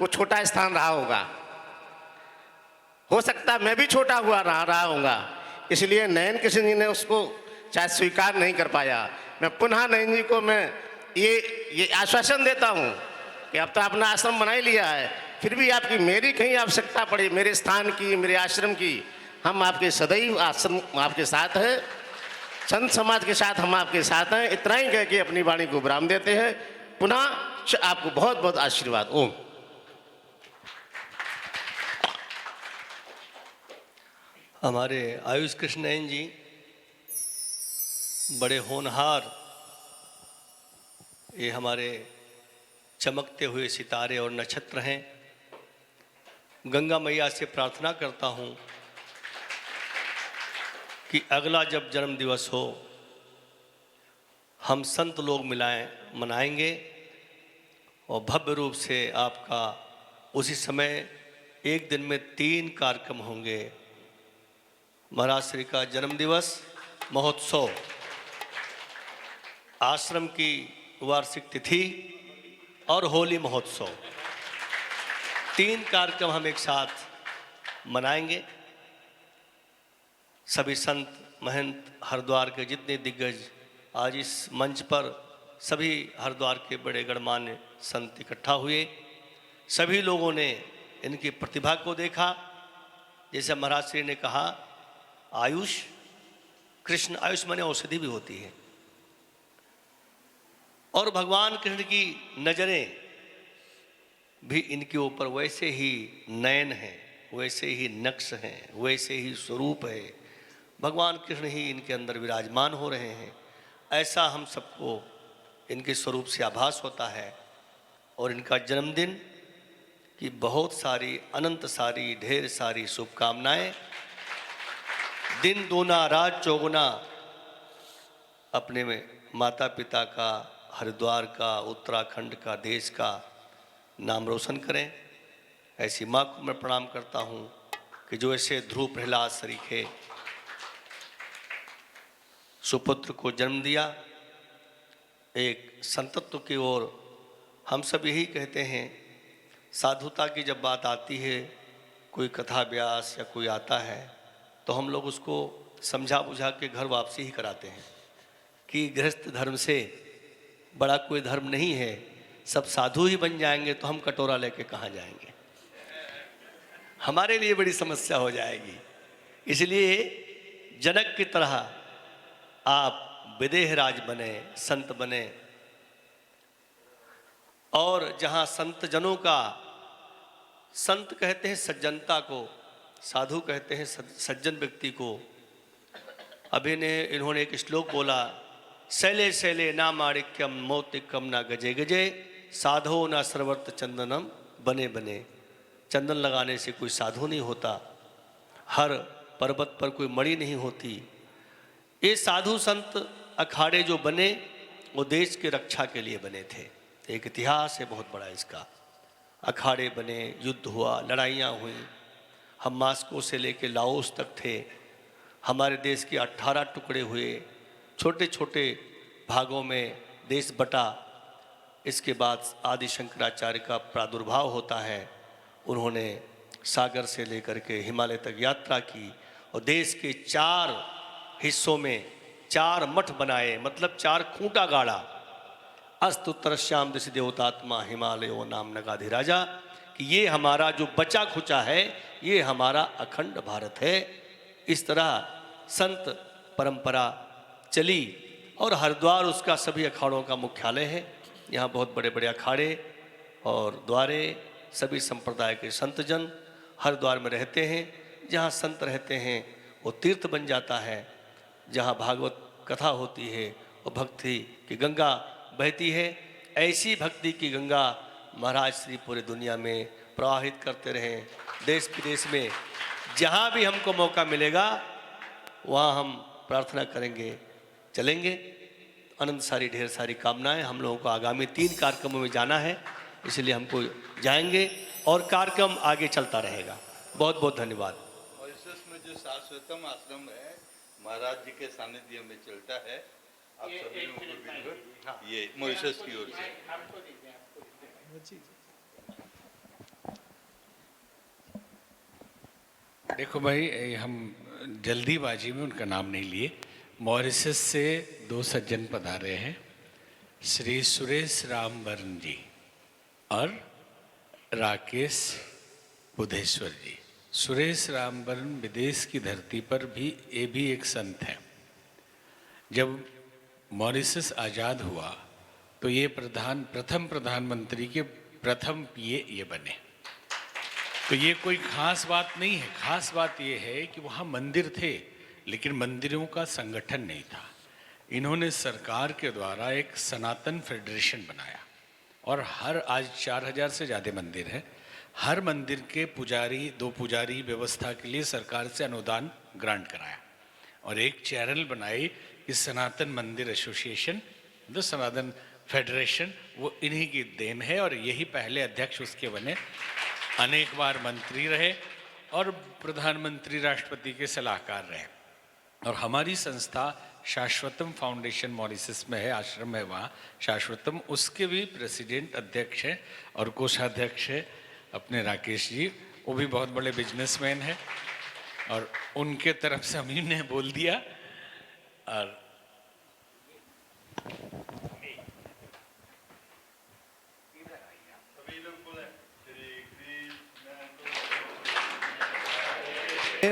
वो छोटा स्थान रहा होगा, हो सकता मैं भी छोटा हुआ रहा होगा, इसलिए नयन कृष्ण जी ने उसको शायद स्वीकार नहीं कर पाया। मैं पुनः नयन जी को मैं ये आश्वासन देता हूँ कि अब तो आपने आश्रम बना ही लिया है, फिर भी आपकी मेरी कहीं आवश्यकता पड़ी, मेरे स्थान की, मेरे आश्रम की, हम आपके सदैव आश्रम आपके साथ हैं, संत समाज के साथ हम आपके साथ हैं। इतना ही कह के अपनी वाणी को विराम देते हैं। पुनः आपको बहुत बहुत आशीर्वाद। ओम। हमारे आयुष कृष्ण नयन जी बड़े होनहार, ये हमारे चमकते हुए सितारे और नक्षत्र हैं। गंगा मैया से प्रार्थना करता हूँ कि अगला जब जन्म दिवस हो, हम संत लोग मनाएंगे और भव्य रूप से आपका उसी समय एक दिन में 3 कार्यक्रम होंगे। महाराज श्री का जन्म दिवस महोत्सव, आश्रम की वार्षिक तिथि और होली महोत्सव, 3 कार्यक्रम हम एक साथ मनाएंगे। सभी संत महंत हरिद्वार के जितने दिग्गज आज इस मंच पर, सभी हरिद्वार के बड़े गणमान्य संत इकट्ठा हुए। सभी लोगों ने इनकी प्रतिभा को देखा। जैसे महाराज श्री ने कहा, आयुष कृष्ण, आयुष माने औषधि भी होती है, और भगवान कृष्ण की नज़रें भी इनके ऊपर वैसे ही नयन हैं, वैसे ही नक्श हैं, वैसे ही स्वरूप है। भगवान कृष्ण ही इनके अंदर विराजमान हो रहे हैं, ऐसा हम सबको इनके स्वरूप से आभास होता है। और इनका जन्मदिन की बहुत सारी, अनंत सारी, ढेर सारी शुभकामनाएं। दिन दूना रात चौगुना अपने में माता पिता का, हरिद्वार का, उत्तराखंड का, देश का नाम रोशन करें। ऐसी माँ को मैं प्रणाम करता हूँ कि जो ऐसे ध्रुव प्रहलाद सरीखे सुपुत्र को जन्म दिया। एक संतत्व की ओर हम सब यही कहते हैं, साधुता की जब बात आती है, कोई कथा व्यास या कोई आता है, तो हम लोग उसको समझा बुझा के घर वापसी ही कराते हैं कि गृहस्थ धर्म से बड़ा कोई धर्म नहीं है। सब साधु ही बन जाएंगे तो हम कटोरा लेके कहाँ जाएंगे, हमारे लिए बड़ी समस्या हो जाएगी। इसलिए जनक की तरह आप विदेह राज बने, संत बने, और जहाँ संत जनों का, संत कहते हैं सज्जनता को, साधु कहते हैं सज्जन व्यक्ति को। अभी ने इन्होंने एक श्लोक बोला, शैले शैले ना माणिक्यम मौतिकम ना गजे गजे, साधो ना सर्वर्त चंदनम बने बने। चंदन लगाने से कोई साधु नहीं होता, हर पर्वत पर कोई मणि नहीं होती। ये साधु संत अखाड़े जो बने वो देश के रक्षा के लिए बने थे। एक इतिहास है बहुत बड़ा इसका। अखाड़े बने, युद्ध हुआ, लड़ाइयाँ हुई। हम मास्को से लेके लाओस तक थे। हमारे देश के 18 टुकड़े हुए, छोटे छोटे भागों में देश बटा। इसके बाद आदि शंकराचार्य का प्रादुर्भाव होता है। उन्होंने सागर से लेकर के हिमालय तक यात्रा की और देश के 4 हिस्सों में 4 मठ बनाए, मतलब 4 खूंटा गाड़ा। अस्त उत्तर श्याम दिश देवतात्मा हिमालयो नाम नगाधिराजा, कि ये हमारा जो बचा खुचा है, ये हमारा अखंड भारत है। इस तरह संत परंपरा चली और हरिद्वार उसका सभी अखाड़ों का मुख्यालय है। यहाँ बहुत बड़े बड़े अखाड़े और द्वारे, सभी संप्रदाय के संतजन हरिद्वार में रहते हैं। जहाँ संत रहते हैं वो तीर्थ बन जाता है। जहाँ भागवत कथा होती है वो भक्ति की गंगा बहती है। ऐसी भक्ति की गंगा महाराज श्री पूरे दुनिया में प्रवाहित करते रहें। देश विदेश में जहाँ भी हमको मौका मिलेगा वहाँ हम प्रार्थना करेंगे, चलेंगे। अनंत सारी ढेर सारी कामनाएं। हम लोगों को आगामी 3 कार्यक्रमों में जाना है, इसलिए हमको जाएंगे और कार्यक्रम आगे चलता रहेगा। बहुत बहुत धन्यवाद। मॉरिशस में जो शाश्वतम आश्रम है महाराज जी के सानिध्य में चलता है। आप सभी लोगों को बिल्कुल ये मॉरिशस की ओर से। देखो भाई, हम जल्दीबाजी में उनका नाम नहीं लिए। मॉरिशस से 2 सज्जन पधारे हैं, श्री सुरेश रामबरन जी और राकेश बुधेश्वर जी। सुरेश रामबरन विदेश की धरती पर भी ये भी एक संत है। जब मॉरिशस आज़ाद हुआ तो ये प्रथम प्रधानमंत्री के प्रथम पीए ये बने। तो ये कोई खास बात नहीं है। खास बात ये है कि वहाँ मंदिर थे लेकिन मंदिरों का संगठन नहीं था। इन्होंने सरकार के द्वारा एक सनातन फेडरेशन बनाया और आज 4000 से ज़्यादा मंदिर हैं। हर मंदिर के पुजारी, 2 पुजारी व्यवस्था के लिए सरकार से अनुदान ग्रांट कराया और एक चैनल बनाई कि सनातन मंदिर एसोसिएशन, जो सनातन फेडरेशन, वो इन्हीं की देन है और यही पहले अध्यक्ष उसके बने। अनेक बार मंत्री रहे और प्रधानमंत्री राष्ट्रपति के सलाहकार रहे। और हमारी संस्था शाश्वतम फाउंडेशन मॉरिशस में है, आश्रम है वहाँ शाश्वतम, उसके भी प्रेसिडेंट अध्यक्ष हैं और कोषाध्यक्ष है अपने राकेश जी। वो भी बहुत बड़े बिजनेसमैन हैं और उनके तरफ से हम ने बोल दिया। और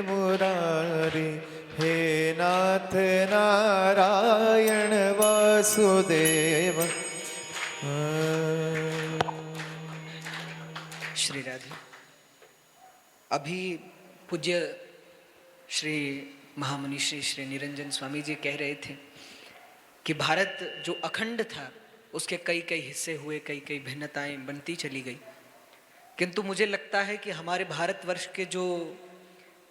मुरारी हे नाथ नारायण वासुदेव। श्री राधे। अभी पूज्य श्री महामुनि श्री निरंजन स्वामी जी कह रहे थे कि भारत जो अखंड था उसके कई कई हिस्से हुए, कई कई भिन्नताएं बनती चली गई। किंतु मुझे लगता है कि हमारे भारतवर्ष के जो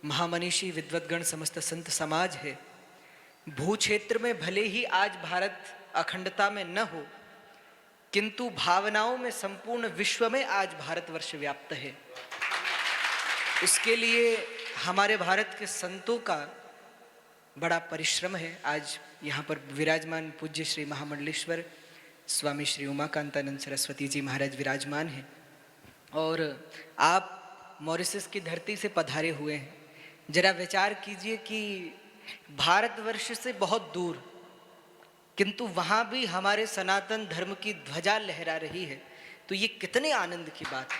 महामनीषी विद्वद्गण समस्त संत समाज है, भू क्षेत्र में भले ही आज भारत अखंडता में न हो, किंतु भावनाओं में संपूर्ण विश्व में आज भारतवर्ष व्याप्त है। उसके लिए हमारे भारत के संतों का बड़ा परिश्रम है। आज यहाँ पर विराजमान पूज्य श्री महामंडलेश्वर स्वामी श्री उमाकांतानंद सरस्वती जी महाराज विराजमान हैं और आप मॉरिशस की धरती से पधारे हुए हैं। जरा विचार कीजिए कि भारतवर्ष से बहुत दूर, किंतु वहाँ भी हमारे सनातन धर्म की ध्वजा लहरा रही है, तो ये कितने आनंद की बात है।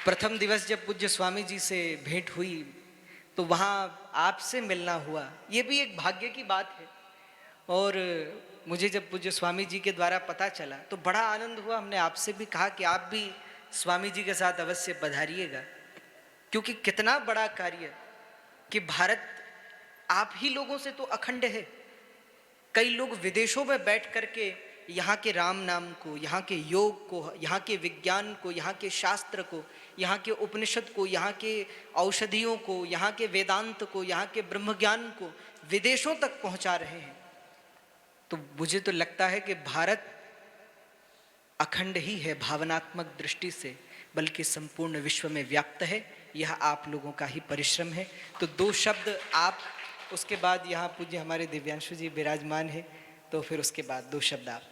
प्रथम दिवस जब पूज्य स्वामी जी से भेंट हुई तो वहाँ आपसे मिलना हुआ, ये भी एक भाग्य की बात है। और मुझे जब पूज्य स्वामी जी के द्वारा पता चला तो बड़ा आनंद हुआ। हमने आपसे भी कहा कि आप भी स्वामी जी के साथ अवश्य पधारिएगा। क्योंकि कितना बड़ा कार्य कि भारत आप ही लोगों से तो अखंड है। कई लोग विदेशों में बैठ करके यहाँ के राम नाम को, यहाँ के योग को, यहाँ के विज्ञान को, यहाँ के शास्त्र को, यहाँ के उपनिषद को, यहाँ के औषधियों को, यहाँ के वेदांत को, यहाँ के ब्रह्म ज्ञान को विदेशों तक पहुँचा रहे हैं। तो मुझे तो लगता है कि भारत अखंड ही है भावनात्मक दृष्टि से, बल्कि संपूर्ण विश्व में व्याप्त है। यह आप लोगों का ही परिश्रम है। तो दो शब्द आप, उसके बाद यहाँ पूज्य हमारे दिव्यांशु जी विराजमान है, तो फिर उसके बाद दो शब्द आप।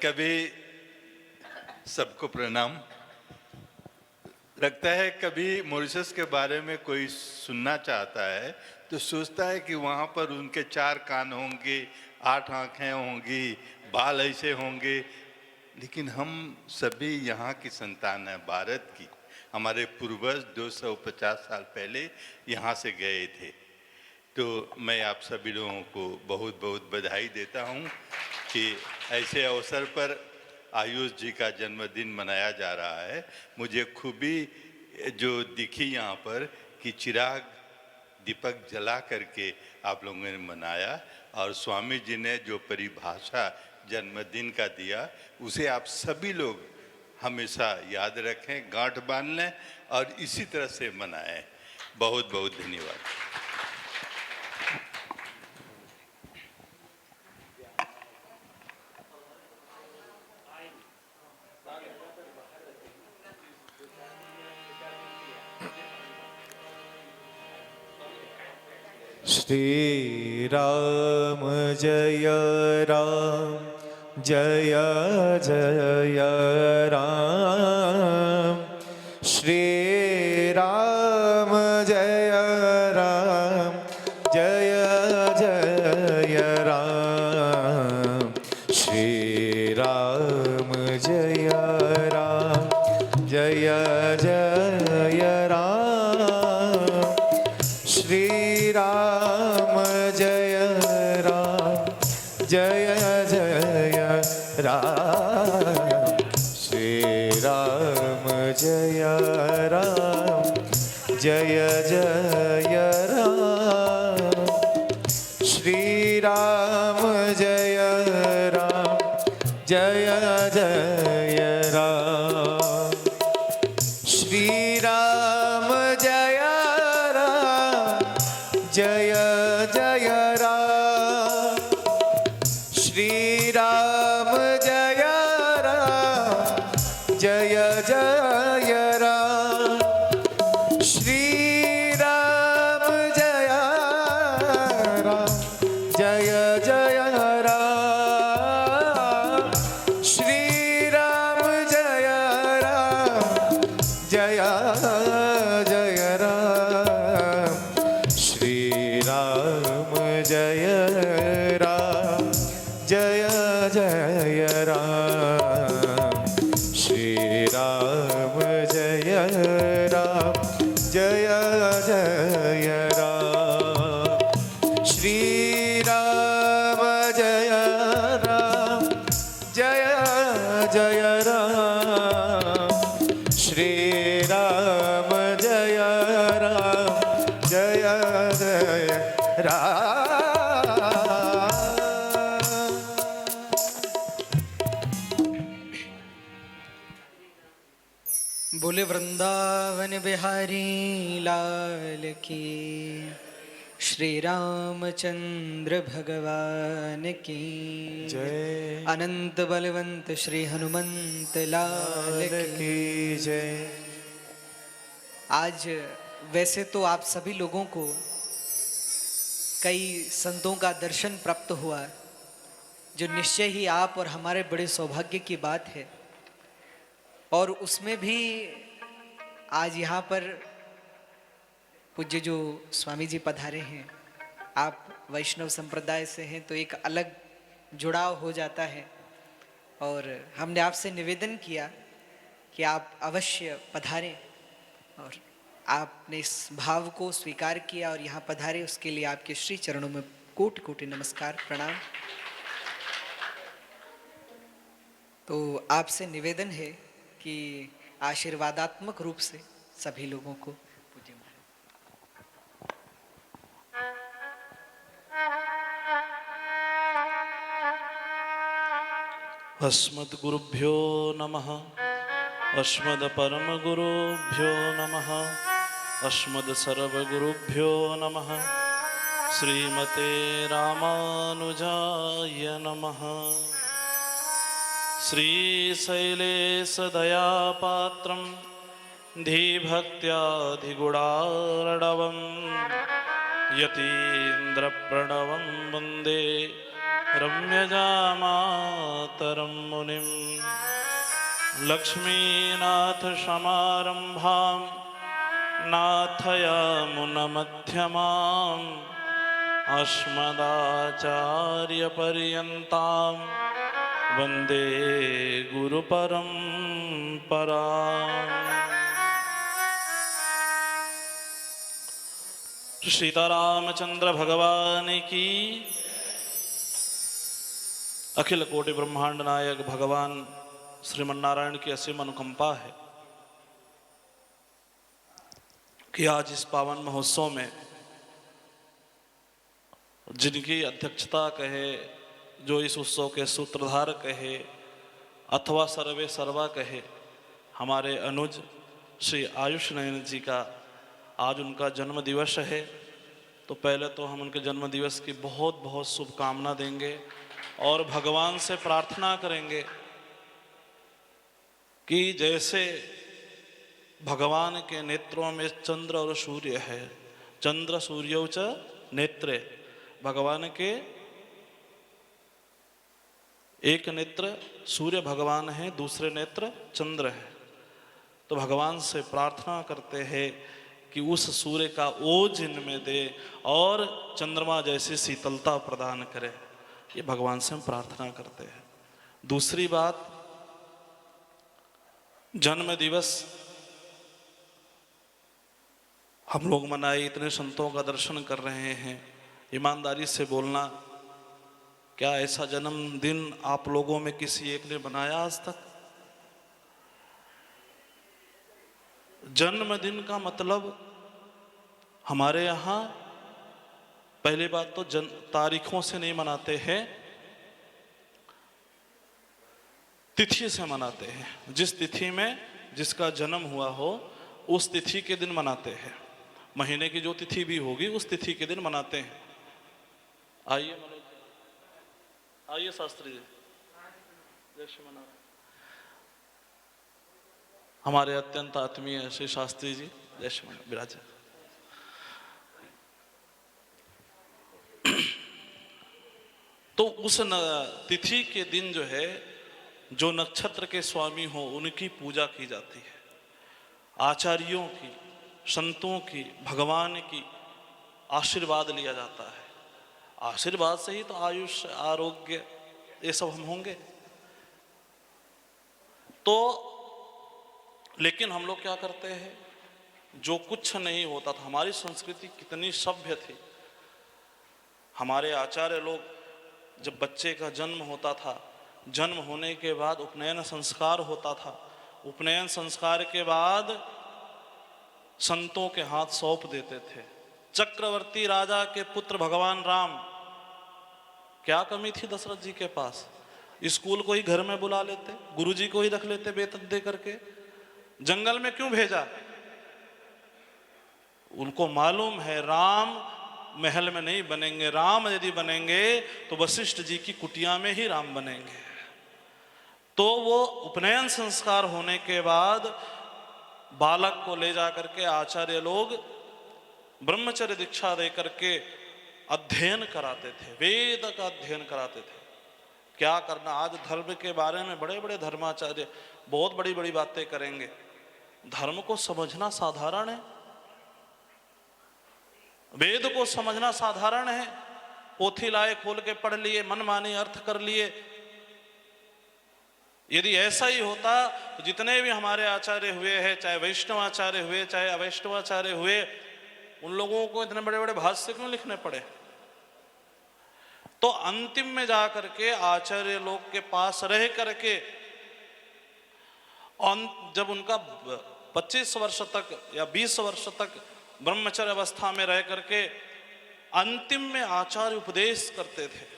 कभी सबको प्रणाम। लगता है कभी मॉरिशस के बारे में कोई सुनना चाहता है तो सोचता है कि वहाँ पर उनके 4 कान होंगे, 8 आँखें होंगी, बाल ऐसे होंगे, लेकिन हम सभी यहाँ की संतान हैं, भारत की। हमारे पूर्वज 250 साल पहले यहाँ से गए थे। तो मैं आप सभी लोगों को बहुत बहुत बधाई देता हूँ कि ऐसे अवसर पर आयुष जी का जन्मदिन मनाया जा रहा है। मुझे खूबी जो दिखी यहाँ पर कि चिराग दीपक जला करके आप लोगों ने मनाया, और स्वामी जी ने जो परिभाषा जन्मदिन का दिया उसे आप सभी लोग हमेशा याद रखें, गांठ बांध लें और इसी तरह से मनाएं। बहुत बहुत धन्यवाद। श्री राम जय राम जय जय राम। श्री राम जय राम जय जय राम। श्री राम जय राम जय जय राम। श्री राम जय राम जय जय राम। श्री राम जय राम जय जय राम। श्री राम जय राम जय जय राम। श्री राम जय राम जय जय राम। श्री राम जय राम जय जय राम। श्री राम जय राम जय जय राम। श्री राम जय राम जय जय राम। श्री राम जय राम जय जय राम। श्री राम जय राम जय जय राम। श्री राम जय राम जय जय राम। श्री राम जय राम जय जय राम। बोले वृंदावन बिहारी लाल की, श्री रामचंद्र भगवान की जय। अनंत बलवंत श्री हनुमंत लाल की जय। आज वैसे तो आप सभी लोगों को कई संतों का दर्शन प्राप्त हुआ, जो निश्चय ही आप और हमारे बड़े सौभाग्य की बात है। और उसमें भी आज यहाँ पर पूज्य जो स्वामी जी पधारे हैं, आप वैष्णव संप्रदाय से हैं, तो एक अलग जुड़ाव हो जाता है। और हमने आपसे निवेदन किया कि आप अवश्य पधारें, और आपने इस भाव को स्वीकार किया और यहाँ पधारे, उसके लिए आपके श्री चरणों में कोटि कोटि नमस्कार प्रणाम। तो आपसे निवेदन है कि आशीर्वादात्मक रूप से सभी लोगों को पूज्य महाराज। अस्मद्गुरुभ्यो नमः। अस्मद्परमगुरुभ्यो नमः। अस्मद्सर्वगुरुभ्यो नमः। श्रीमते रामानुजाय नमः। श्रीशैलेशदयापात्रं धीभक्त्याधिगुणार्णवं यतीन्द्रप्रणवं वन्दे रम्यजामातरं मुनिं। लक्ष्मीनाथसमारम्भां नाथयामुनमध्यमाम् अस्मदाचार्यपर्यन्तां वन्दे गुरुपरम्पराम्। सीतारामचंद्र भगवान की, अखिल कोटि ब्रह्मांड नायक भगवान श्रीमन्नारायण की असीम अनुकंपा है कि आज इस पावन महोत्सव में जिनकी अध्यक्षता कहे, जो इस उत्सव के सूत्रधार कहे अथवा सर्वे सर्वा कहे, हमारे अनुज श्री आयुष नयन जी का आज उनका जन्म दिवस है। तो पहले तो हम उनके जन्म दिवस की बहुत बहुत शुभकामना देंगे और भगवान से प्रार्थना करेंगे कि जैसे भगवान के नेत्रों में चंद्र और सूर्य है, चंद्र सूर्यौ च नेत्रे, भगवान के एक नेत्र सूर्य भगवान है, दूसरे नेत्र चंद्र है। तो भगवान से प्रार्थना करते हैं कि उस सूर्य का ओज इनमें दे और चंद्रमा जैसी शीतलता प्रदान करे। ये भगवान से हम प्रार्थना करते हैं। दूसरी बात, जन्म दिवस हम लोग मनाए, इतने संतों का दर्शन कर रहे हैं। ईमानदारी से बोलना, क्या ऐसा जन्मदिन आप लोगों में किसी एक ने मनाया आज तक? जन्मदिन का मतलब हमारे यहाँ पहली बात तो तारीखों से नहीं मनाते हैं, तिथि से मनाते हैं। जिस तिथि में जिसका जन्म हुआ हो उस तिथि के दिन मनाते हैं। महीने की जो तिथि भी होगी उस तिथि के दिन मनाते हैं। आइए मनोज, आइए शास्त्री जी, जैसे मना रहे हमारे अत्यंत आत्मीय श्री शास्त्री जी, जैसे मना विराज। तो उस तिथि के दिन जो है, जो नक्षत्र के स्वामी हो उनकी पूजा की जाती है। आचार्यों की, संतों की, भगवान की आशीर्वाद लिया जाता है। आशीर्वाद से ही तो आयुष, आरोग्य, ये सब हम होंगे। तो लेकिन हम लोग क्या करते हैं, जो कुछ नहीं होता था, हमारी संस्कृति कितनी सभ्य थी। हमारे आचार्य लोग, जब बच्चे का जन्म होता था, जन्म होने के बाद उपनयन संस्कार होता था। उपनयन संस्कार के बाद संतों के हाथ सौंप देते थे। चक्रवर्ती राजा के पुत्र भगवान राम, क्या कमी थी दशरथ जी के पास? स्कूल को ही घर में बुला लेते, गुरुजी को ही रख लेते वेतन दे करके। जंगल में क्यों भेजा? उनको मालूम है राम महल में नहीं बनेंगे, राम यदि बनेंगे तो वशिष्ठ जी की कुटिया में ही राम बनेंगे। तो वो उपनयन संस्कार होने के बाद बालक को ले जा करके आचार्य लोग ब्रह्मचर्य दीक्षा दे करके अध्ययन कराते थे, वेद का अध्ययन कराते थे। क्या करना, आज धर्म के बारे में बड़े बड़े धर्माचार्य बहुत बड़ी बड़ी बातें करेंगे। धर्म को समझना साधारण है, वेद को समझना साधारण है। पोथी लाए, खोल के पढ़ लिए, मनमानी अर्थ कर लिए। यदि ऐसा ही होता तो जितने भी हमारे आचार्य हुए हैं, चाहे वैष्णवाचार्य हुए चाहे अवैष्णवाचार्य हुए, उन लोगों को इतने बड़े बड़े भाष्य क्यों लिखने पड़े? तो अंतिम में जा करके आचार्य लोग के पास रह करके और जब उनका 25 वर्ष तक या 20 वर्ष तक ब्रह्मचर्य अवस्था में रह करके अंतिम में आचार्य उपदेश करते थे।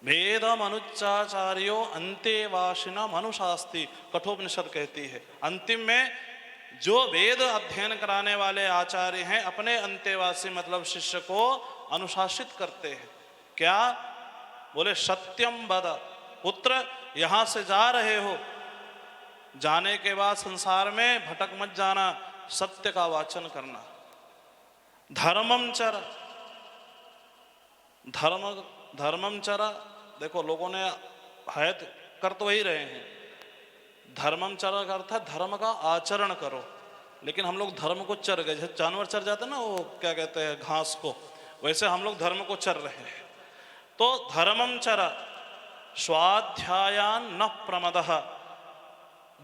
वेदम अनुच्चाचार्यो अंतेवासिना मनुशास्ति, कठोपनिषद कहती है। अंतिम में जो वेद अध्ययन कराने वाले आचार्य हैं अपने अंतेवासी मतलब शिष्य को अनुशासित करते हैं। क्या बोले? सत्यम वद पुत्र, यहां से जा रहे हो, जाने के बाद संसार में भटक मत जाना, सत्य का वाचन करना। धर्मम चर, धर्मम चरा, देखो लोगों ने है कर तो वही रहे हैं। धर्मम चरा का अर्थ है धर्म का आचरण करो, लेकिन हम लोग धर्म को चर गए। जैसे जानवर चर जाते हैं ना, वो क्या कहते हैं, घास को, वैसे हम लोग धर्म को चर रहे हैं। तो धर्मम चरा स्वाध्यायान न प्रमदः,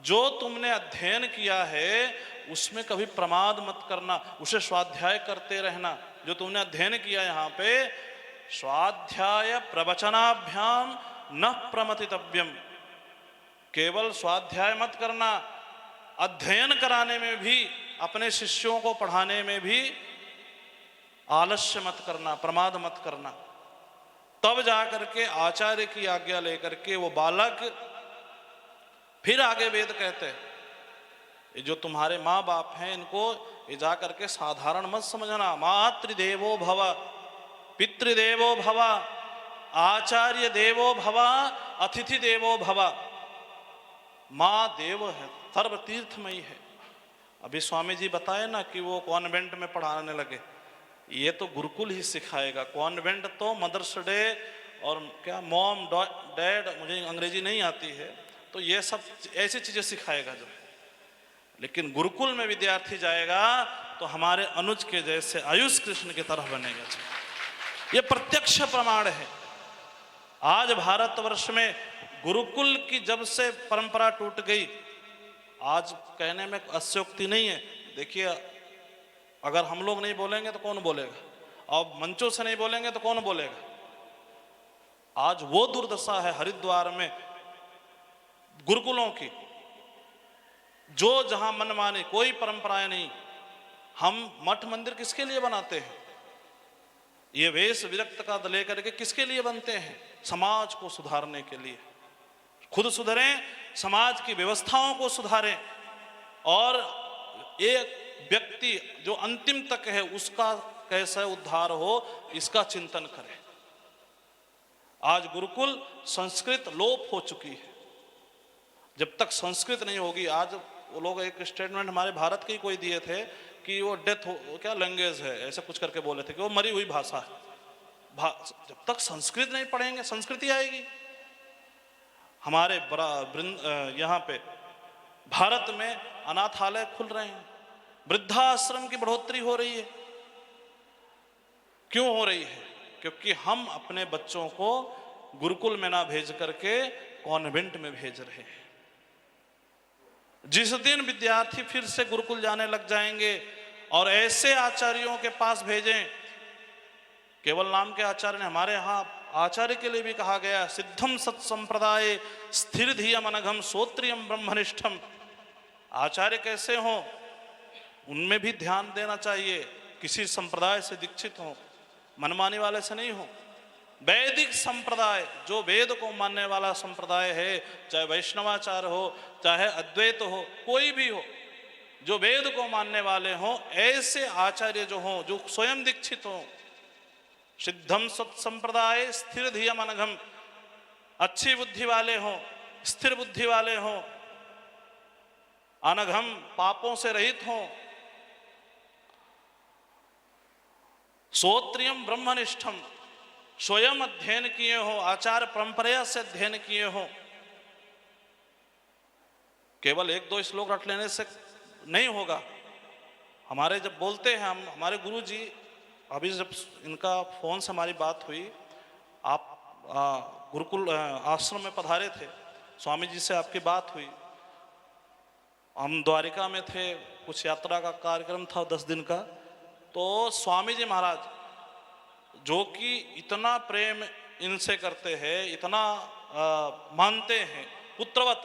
जो तुमने अध्ययन किया है उसमें कभी प्रमाद मत करना, उसे स्वाध्याय करते रहना। जो तुमने अध्ययन किया यहाँ पे, स्वाध्याय प्रवचनाभ्याम न प्रमतितव्यम, केवल स्वाध्याय मत करना, अध्ययन कराने में भी, अपने शिष्यों को पढ़ाने में भी आलस्य मत करना, प्रमाद मत करना। तब जाकर के आचार्य की आज्ञा लेकर के वो बालक फिर आगे वेद कहते हैं। ये जो तुम्हारे माँ बाप हैं इनको ये जाकर के साधारण मत समझना। मातृदेवो भव, पितृदेवो भव, आचार्य देवो भव, अतिथि देवो भव। माँ देव है, सर्व तीर्थमयी है। अभी स्वामी जी बताए ना कि वो कॉन्वेंट में पढ़ाने लगे, ये तो गुरुकुल ही सिखाएगा। कॉन्वेंट तो मदर्स डे और क्या मॉम डैड, मुझे अंग्रेजी नहीं आती है, तो ये सब ऐसी चीजें सिखाएगा जो है। लेकिन गुरुकुल में विद्यार्थी जाएगा तो हमारे अनुज के जैसे आयुष कृष्ण की तरह बनेगा। ये प्रत्यक्ष प्रमाण है। आज भारतवर्ष में गुरुकुल की जब से परंपरा टूट गई, आज कहने में अत्योक्ति नहीं है। देखिए, अगर हम लोग नहीं बोलेंगे तो कौन बोलेगा, और मंचों से नहीं बोलेंगे तो कौन बोलेगा। आज वो दुर्दशा है हरिद्वार में गुरुकुलों की, जो जहां मनमानी, कोई परंपराएं नहीं। हम मठ मंदिर किसके लिए बनाते हैं? ये वेश विरक्त का लेकर के किसके लिए बनते हैं? समाज को सुधारने के लिए। खुद सुधरें, समाज की व्यवस्थाओं को सुधारें, और एक व्यक्ति जो अंतिम तक है उसका कैसे उद्धार हो इसका चिंतन करें। आज गुरुकुल संस्कृत लोप हो चुकी है। जब तक संस्कृत नहीं होगी, आज वो लोग एक स्टेटमेंट हमारे भारत के ही कोई दिए थे कि वो डेथ हो, क्या लैंग्वेज है, ऐसे कुछ करके बोले थे कि वो मरी हुई भाषा है। जब तक संस्कृत नहीं पढ़ेंगे संस्कृति आएगी। हमारे यहाँ पे भारत में अनाथालय खुल रहे हैं, वृद्धाश्रम की बढ़ोतरी हो रही है। क्यों हो रही है? क्योंकि हम अपने बच्चों को गुरुकुल में ना भेज करके कॉन्वेंट में भेज रहे हैं। जिस दिन विद्यार्थी फिर से गुरुकुल जाने लग जाएंगे और ऐसे आचार्यों के पास भेजें, केवल नाम के आचार्य ने, हमारे यहाँ आचार्य के लिए भी कहा गया, सिद्धम सत्संप्रदाय स्थिर धियम अनघम श्रोत्रियम ब्रह्मनिष्ठम। आचार्य कैसे हो, उनमें भी ध्यान देना चाहिए। किसी संप्रदाय से दीक्षित हो, मनमानी वाले से नहीं हो। वैदिक संप्रदाय, जो वेद को मानने वाला संप्रदाय है, चाहे वैष्णवाचार्य हो, चाहे अद्वैत हो, कोई भी हो, जो वेद को मानने वाले हों, ऐसे आचार्य जो हों, जो स्वयं दीक्षित हों। सिद्धम सत्संप्रदाय स्थिर धियम अनघम, अच्छी बुद्धि वाले हों, स्थिर बुद्धि वाले हों, अनघम पापों से रहित हों, श्रोत्रियम ब्रह्मनिष्ठम, स्वयं अध्ययन किए हो, आचार परंपरा से अध्ययन किए हो। केवल एक दो श्लोक रट लेने से नहीं होगा। हमारे जब बोलते हैं हम, हमारे गुरु जी, अभी जब इनका फोन से हमारी बात हुई, आप गुरुकुल आश्रम में पधारे थे, स्वामी जी से आपकी बात हुई। हम द्वारिका में थे, कुछ यात्रा का कार्यक्रम था 10 दिन का। तो स्वामी जी महाराज, जो कि इतना प्रेम इनसे करते हैं, इतना मानते हैं पुत्रवत,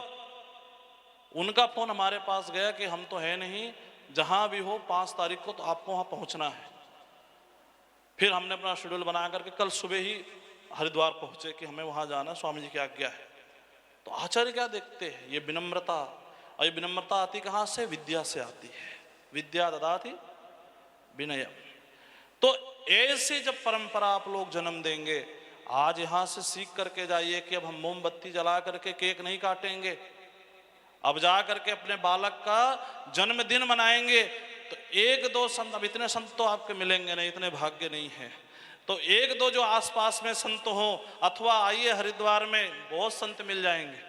उनका फ़ोन हमारे पास गया कि हम तो है नहीं, जहाँ भी हो 5 तारीख को तो आपको वहाँ पहुँचना है। फिर हमने अपना शेड्यूल बना करके कल सुबह ही हरिद्वार पहुँचे कि हमें वहाँ जाना है, स्वामी जी की आज्ञा है। तो आचार्य क्या देखते हैं, ये विनम्रता, और ये विनम्रता आती कहाँ से? विद्या से आती है। विद्या ददाति विनय। तो ऐसे जब परंपरा आप लोग जन्म देंगे, आज यहाँ से सीख करके जाइए कि अब हम मोमबत्ती जला करके केक नहीं काटेंगे, अब जा करके अपने बालक का जन्मदिन मनाएंगे। तो एक दो संत, अब इतने संत तो आपके मिलेंगे नहीं, इतने भाग्य नहीं है, तो एक दो जो आसपास में संत हो, अथवा आइए हरिद्वार में बहुत संत मिल जाएंगे।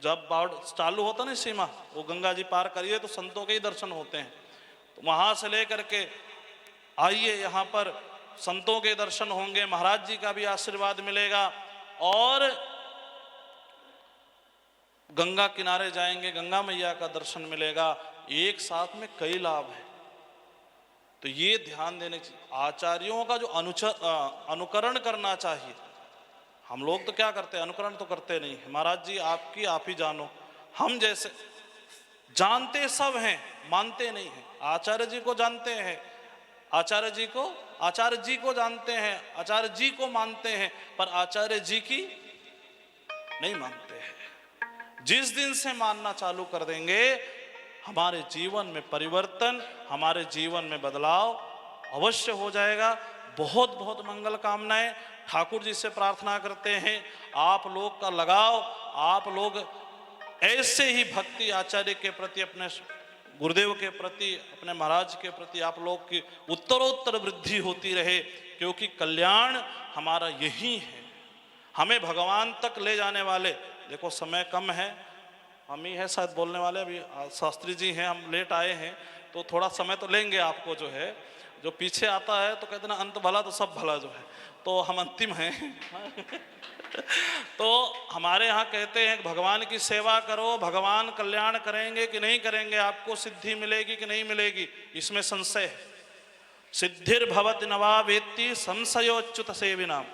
जब बाढ़ चालू होता ना सीमा, वो गंगा जी पार करिए तो संतों के ही दर्शन होते हैं। तो वहाँ से लेकर के आइए, यहाँ पर संतों के दर्शन होंगे, महाराज जी का भी आशीर्वाद मिलेगा, और गंगा किनारे जाएंगे, गंगा मैया का दर्शन मिलेगा। एक साथ में कई लाभ हैं। तो ये ध्यान देने चाहिए, आचार्यों का जो अनुकरण करना चाहिए। हम लोग तो क्या करते हैं, अनुकरण तो करते नहीं है। महाराज जी आपकी आप ही जानो, हम जैसे जानते सब हैं, मानते नहीं हैं। आचार्य जी को जानते हैं, आचार्य जी को जानते हैं, आचार्य जी को मानते हैं, पर आचार्य जी की नहीं मानते हैं। जिस दिन से मानना चालू कर देंगे, हमारे जीवन में परिवर्तन, हमारे जीवन में बदलाव अवश्य हो जाएगा। बहुत बहुत मंगल कामनाएं। ठाकुर जी से प्रार्थना करते हैं, आप लोग का लगाव, आप लोग ऐसे ही भक्ति आचार्य के प्रति, अपने गुरुदेव के प्रति, अपने महाराज के प्रति आप लोग की उत्तरोत्तर वृद्धि होती रहे, क्योंकि कल्याण हमारा यही है। हमें भगवान तक ले जाने वाले, देखो समय कम है, हम ही है शायद बोलने वाले, अभी शास्त्री जी हैं, हम लेट आए हैं, तो थोड़ा समय तो लेंगे आपको। जो है, जो पीछे आता है तो कहते ना अंत भला तो सब भला, जो है, तो हम अंतिम हैं। तो हमारे यहाँ कहते हैं भगवान की सेवा करो, भगवान कल्याण करेंगे कि नहीं करेंगे, आपको सिद्धि मिलेगी कि नहीं मिलेगी, इसमें संशय है। सिद्धिर्भवति नवा वेत्ति संशयोच्युत सेविनाम।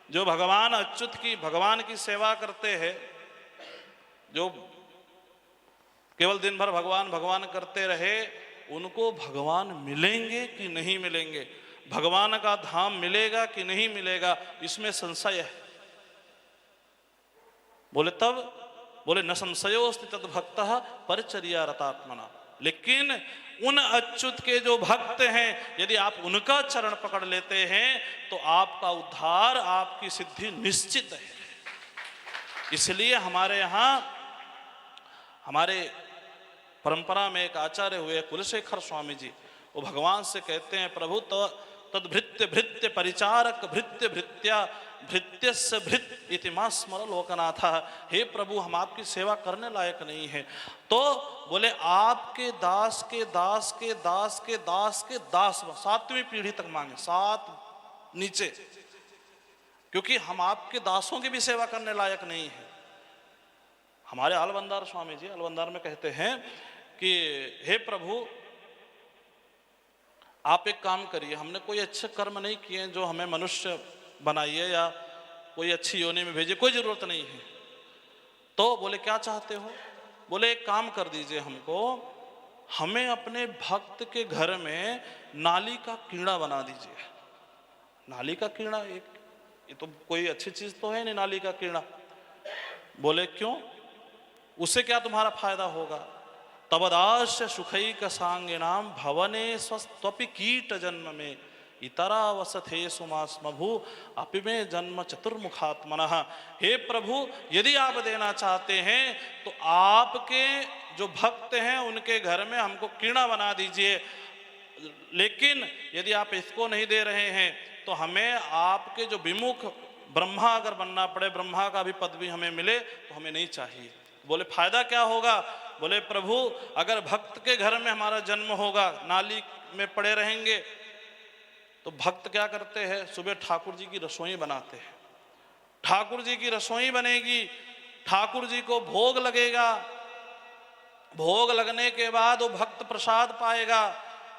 जो भगवान अच्युत की, भगवान की सेवा करते हैं, जो केवल दिन भर भगवान भगवान करते रहे, उनको भगवान मिलेंगे कि नहीं मिलेंगे, भगवान का धाम मिलेगा कि नहीं मिलेगा, इसमें संशय है। बोले तब, बोले न संशयोस्ति तद भक्तः परिचर्या रतात्मना। लेकिन उन अच्युत के जो भक्त हैं, यदि आप उनका चरण पकड़ लेते हैं तो आपका उद्धार, आपकी सिद्धि निश्चित है। इसलिए हमारे यहाँ, हमारे परंपरा में एक आचार्य हुए कुलशेखर स्वामी जी, वो भगवान से कहते हैं, प्रभु तद भृत्य भृत्य परिचारक भृत्य भृत्या भृत्यस्य भृत इति मा स्मर लोकनाथा। हे प्रभु, हम आपकी सेवा करने लायक नहीं है, तो बोले आपके दास के दास के दास के दास के दास, 7वीं पीढ़ी तक मांगे, 7 नीचे, क्योंकि हम आपके दासों की भी सेवा करने लायक नहीं है। हमारे अलवंदार स्वामी जी अलवंदार में कहते हैं कि हे प्रभु, आप एक काम करिए, हमने कोई अच्छे कर्म नहीं किए जो हमें मनुष्य बनाइए या कोई अच्छी योनि में भेजिए, कोई जरूरत नहीं है। तो बोले क्या चाहते हो? बोले एक काम कर दीजिए हमको, हमें अपने भक्त के घर में नाली का कीड़ा बना दीजिए। नाली का कीड़ा, एक ये तो कोई अच्छी चीज तो है नहीं, नाली का कीड़ा। बोले क्यों, उससे क्या तुम्हारा फायदा होगा? तबदास्य सुखैक सांगिनाम भवने स्वस्त्वपि कीट जन्म में इतरा वसथे सुमास्मभु अपि में जन्म चतुर्मुखात्मनः। हे प्रभु, यदि आप देना चाहते हैं तो आपके जो भक्त हैं उनके घर में हमको कीड़ा बना दीजिए, लेकिन यदि आप इसको नहीं दे रहे हैं तो हमें आपके जो विमुख ब्रह्मा अगर बनना पड़े, ब्रह्मा का भी पद भी हमें मिले तो हमें नहीं चाहिए। बोले फायदा क्या होगा? बोले प्रभु, अगर भक्त के घर में हमारा जन्म होगा, नाली में पड़े रहेंगे, तो भक्त क्या करते हैं, सुबह ठाकुर जी की रसोई बनाते हैं, ठाकुर जी की रसोई बनेगी, ठाकुर जी को भोग लगेगा, भोग लगने के बाद वो भक्त प्रसाद पाएगा।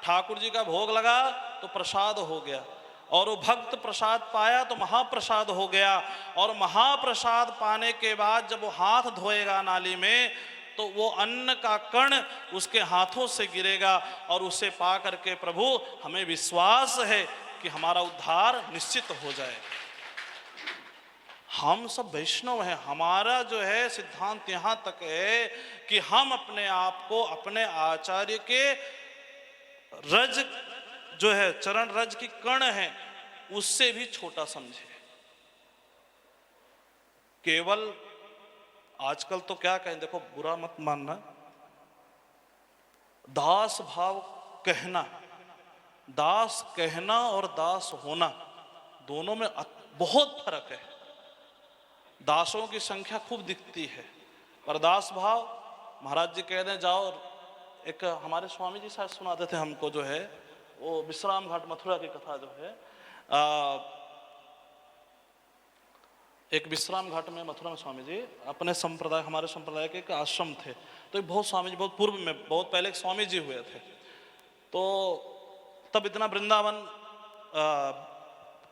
ठाकुर जी का भोग लगा तो प्रसाद हो गया, और वो भक्त प्रसाद पाया तो महाप्रसाद हो गया, और महाप्रसाद पाने के बाद जब वो हाथ धोएगा नाली में, तो वो अन्न का कण उसके हाथों से गिरेगा और उसे पा करके प्रभु हमें विश्वास है कि हमारा उद्धार निश्चित हो जाए। हम सब वैष्णव हैं, हमारा जो है सिद्धांत यहाँ तक है कि हम अपने आप को अपने आचार्य के रज जो है चरण रज की कण है उससे भी छोटा समझे। केवल आजकल तो क्या कहें, देखो बुरा मत मानना, दास भाव कहना, दास कहना और दास होना दोनों में बहुत फर्क है। दासों की संख्या खूब दिखती है पर दास भाव, महाराज जी कह दें जाओ, एक हमारे स्वामी जी शायद सुनाते थे हमको जो है वो विश्राम घाट मथुरा की कथा जो है, एक विश्राम घाट में मथुरा में स्वामी जी अपने संप्रदाय, हमारे संप्रदाय के एक आश्रम थे, तो एक बहुत स्वामी जी बहुत पूर्व में, बहुत पहले एक स्वामी जी हुए थे, तो तब इतना वृंदावन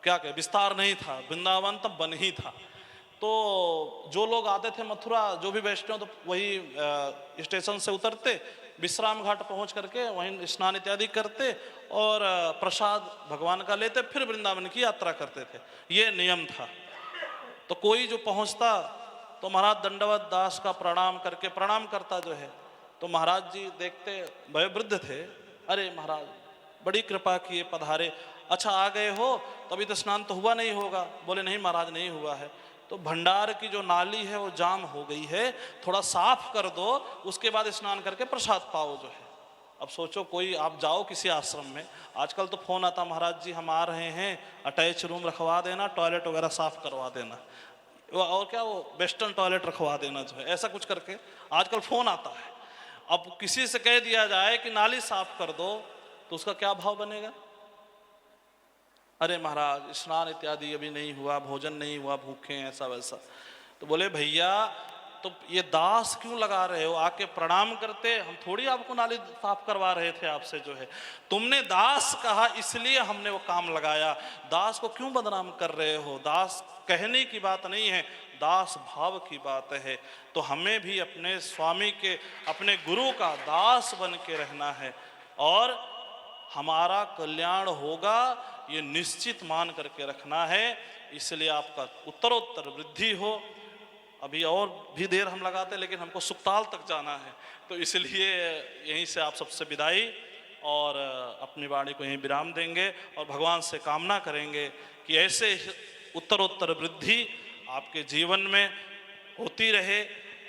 क्या कहे विस्तार नहीं था, वृंदावन तब बन ही था। तो जो लोग आते थे मथुरा, जो भी वैष्णव, तो वही स्टेशन से उतरते, विश्राम घाट पहुंच करके वहीं स्नान इत्यादि करते और प्रसाद भगवान का लेते, फिर वृंदावन की यात्रा करते थे, ये नियम था। तो कोई जो पहुंचता तो महाराज दंडवत दास का प्रणाम करके प्रणाम करता जो है, तो महाराज जी देखते, वयोवृद्ध थे, अरे महाराज बड़ी कृपा किए पधारे, अच्छा आ गए हो, तभी तो स्नान तो हुआ नहीं होगा। बोले नहीं महाराज नहीं हुआ है, तो भंडार की जो नाली है वो जाम हो गई है, थोड़ा साफ कर दो, उसके बाद स्नान करके प्रसाद पाओ जो है। अब सोचो कोई आप जाओ किसी आश्रम में, आजकल तो फोन आता महाराज जी हम आ रहे हैं, अटैच रूम रखवा देना, टॉयलेट वगैरह साफ करवा देना, और क्या वो वेस्टर्न टॉयलेट रखवा देना जो है, ऐसा कुछ करके आजकल फोन आता है। अब किसी से कह दिया जाए कि नाली साफ कर दो तो उसका क्या भाव बनेगा, अरे महाराज स्नान इत्यादि अभी नहीं हुआ, भोजन नहीं हुआ, भूखे हैं, ऐसा वैसा। तो बोले भैया तो ये दास क्यों लगा रहे हो, आके प्रणाम करते, हम थोड़ी आपको नाली साफ करवा रहे थे आपसे जो है, तुमने दास कहा इसलिए हमने वो काम लगाया, दास को क्यों बदनाम कर रहे हो। दास कहने की बात नहीं है, दास भाव की बात है। तो हमें भी अपने स्वामी के, अपने गुरु का दास बन के रहना है और हमारा कल्याण होगा ये निश्चित मान करके रखना है। इसलिए आपका उत्तरोत्तर वृद्धि हो। अभी और भी देर हम लगाते हैं लेकिन हमको सुकताल तक जाना है, तो इसलिए यहीं से आप सबसे विदाई और अपनी वाणी को यहीं विराम देंगे और भगवान से कामना करेंगे कि ऐसे उत्तरोत्तर वृद्धि आपके जीवन में होती रहे।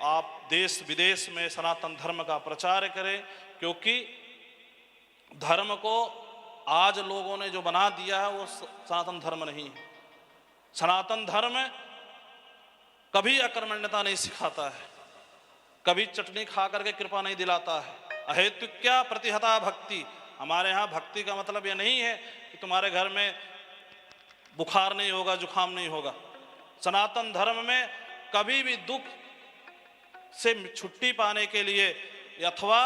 आप देश विदेश में सनातन धर्म का प्रचार करें, क्योंकि धर्म को आज लोगों ने जो बना दिया है वो सनातन धर्म नहीं है। सनातन धर्म कभी अकर्मण्यता नहीं सिखाता है, कभी चटनी खा करके कृपा नहीं दिलाता है। अहेतुक्या प्रतिहता भक्ति, हमारे यहाँ भक्ति का मतलब ये नहीं है कि तुम्हारे घर में बुखार नहीं होगा, जुखाम नहीं होगा। सनातन धर्म में कभी भी दुख से छुट्टी पाने के लिए अथवा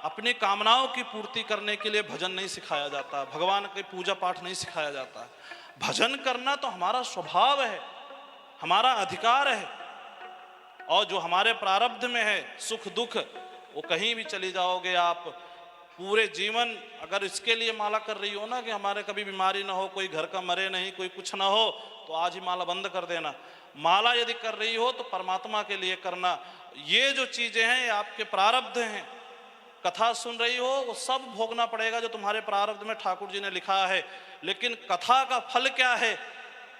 अपनी कामनाओं की पूर्ति करने के लिए भजन नहीं सिखाया जाता, भगवान के पूजा पाठ नहीं सिखाया जाता। भजन करना तो हमारा स्वभाव है, हमारा अधिकार है, और जो हमारे प्रारब्ध में है सुख दुख, वो कहीं भी चली जाओगे आप पूरे जीवन। अगर इसके लिए माला कर रही हो ना कि हमारे कभी बीमारी ना हो, कोई घर का मरे नहीं, कोई कुछ ना हो, तो आज ही माला बंद कर देना। माला यदि कर रही हो तो परमात्मा के लिए करना। ये जो चीजें हैं ये आपके प्रारब्ध हैं। कथा सुन रही हो वो सब भोगना पड़ेगा जो तुम्हारे प्रारब्ध में ठाकुर जी ने लिखा है, लेकिन कथा का फल क्या है,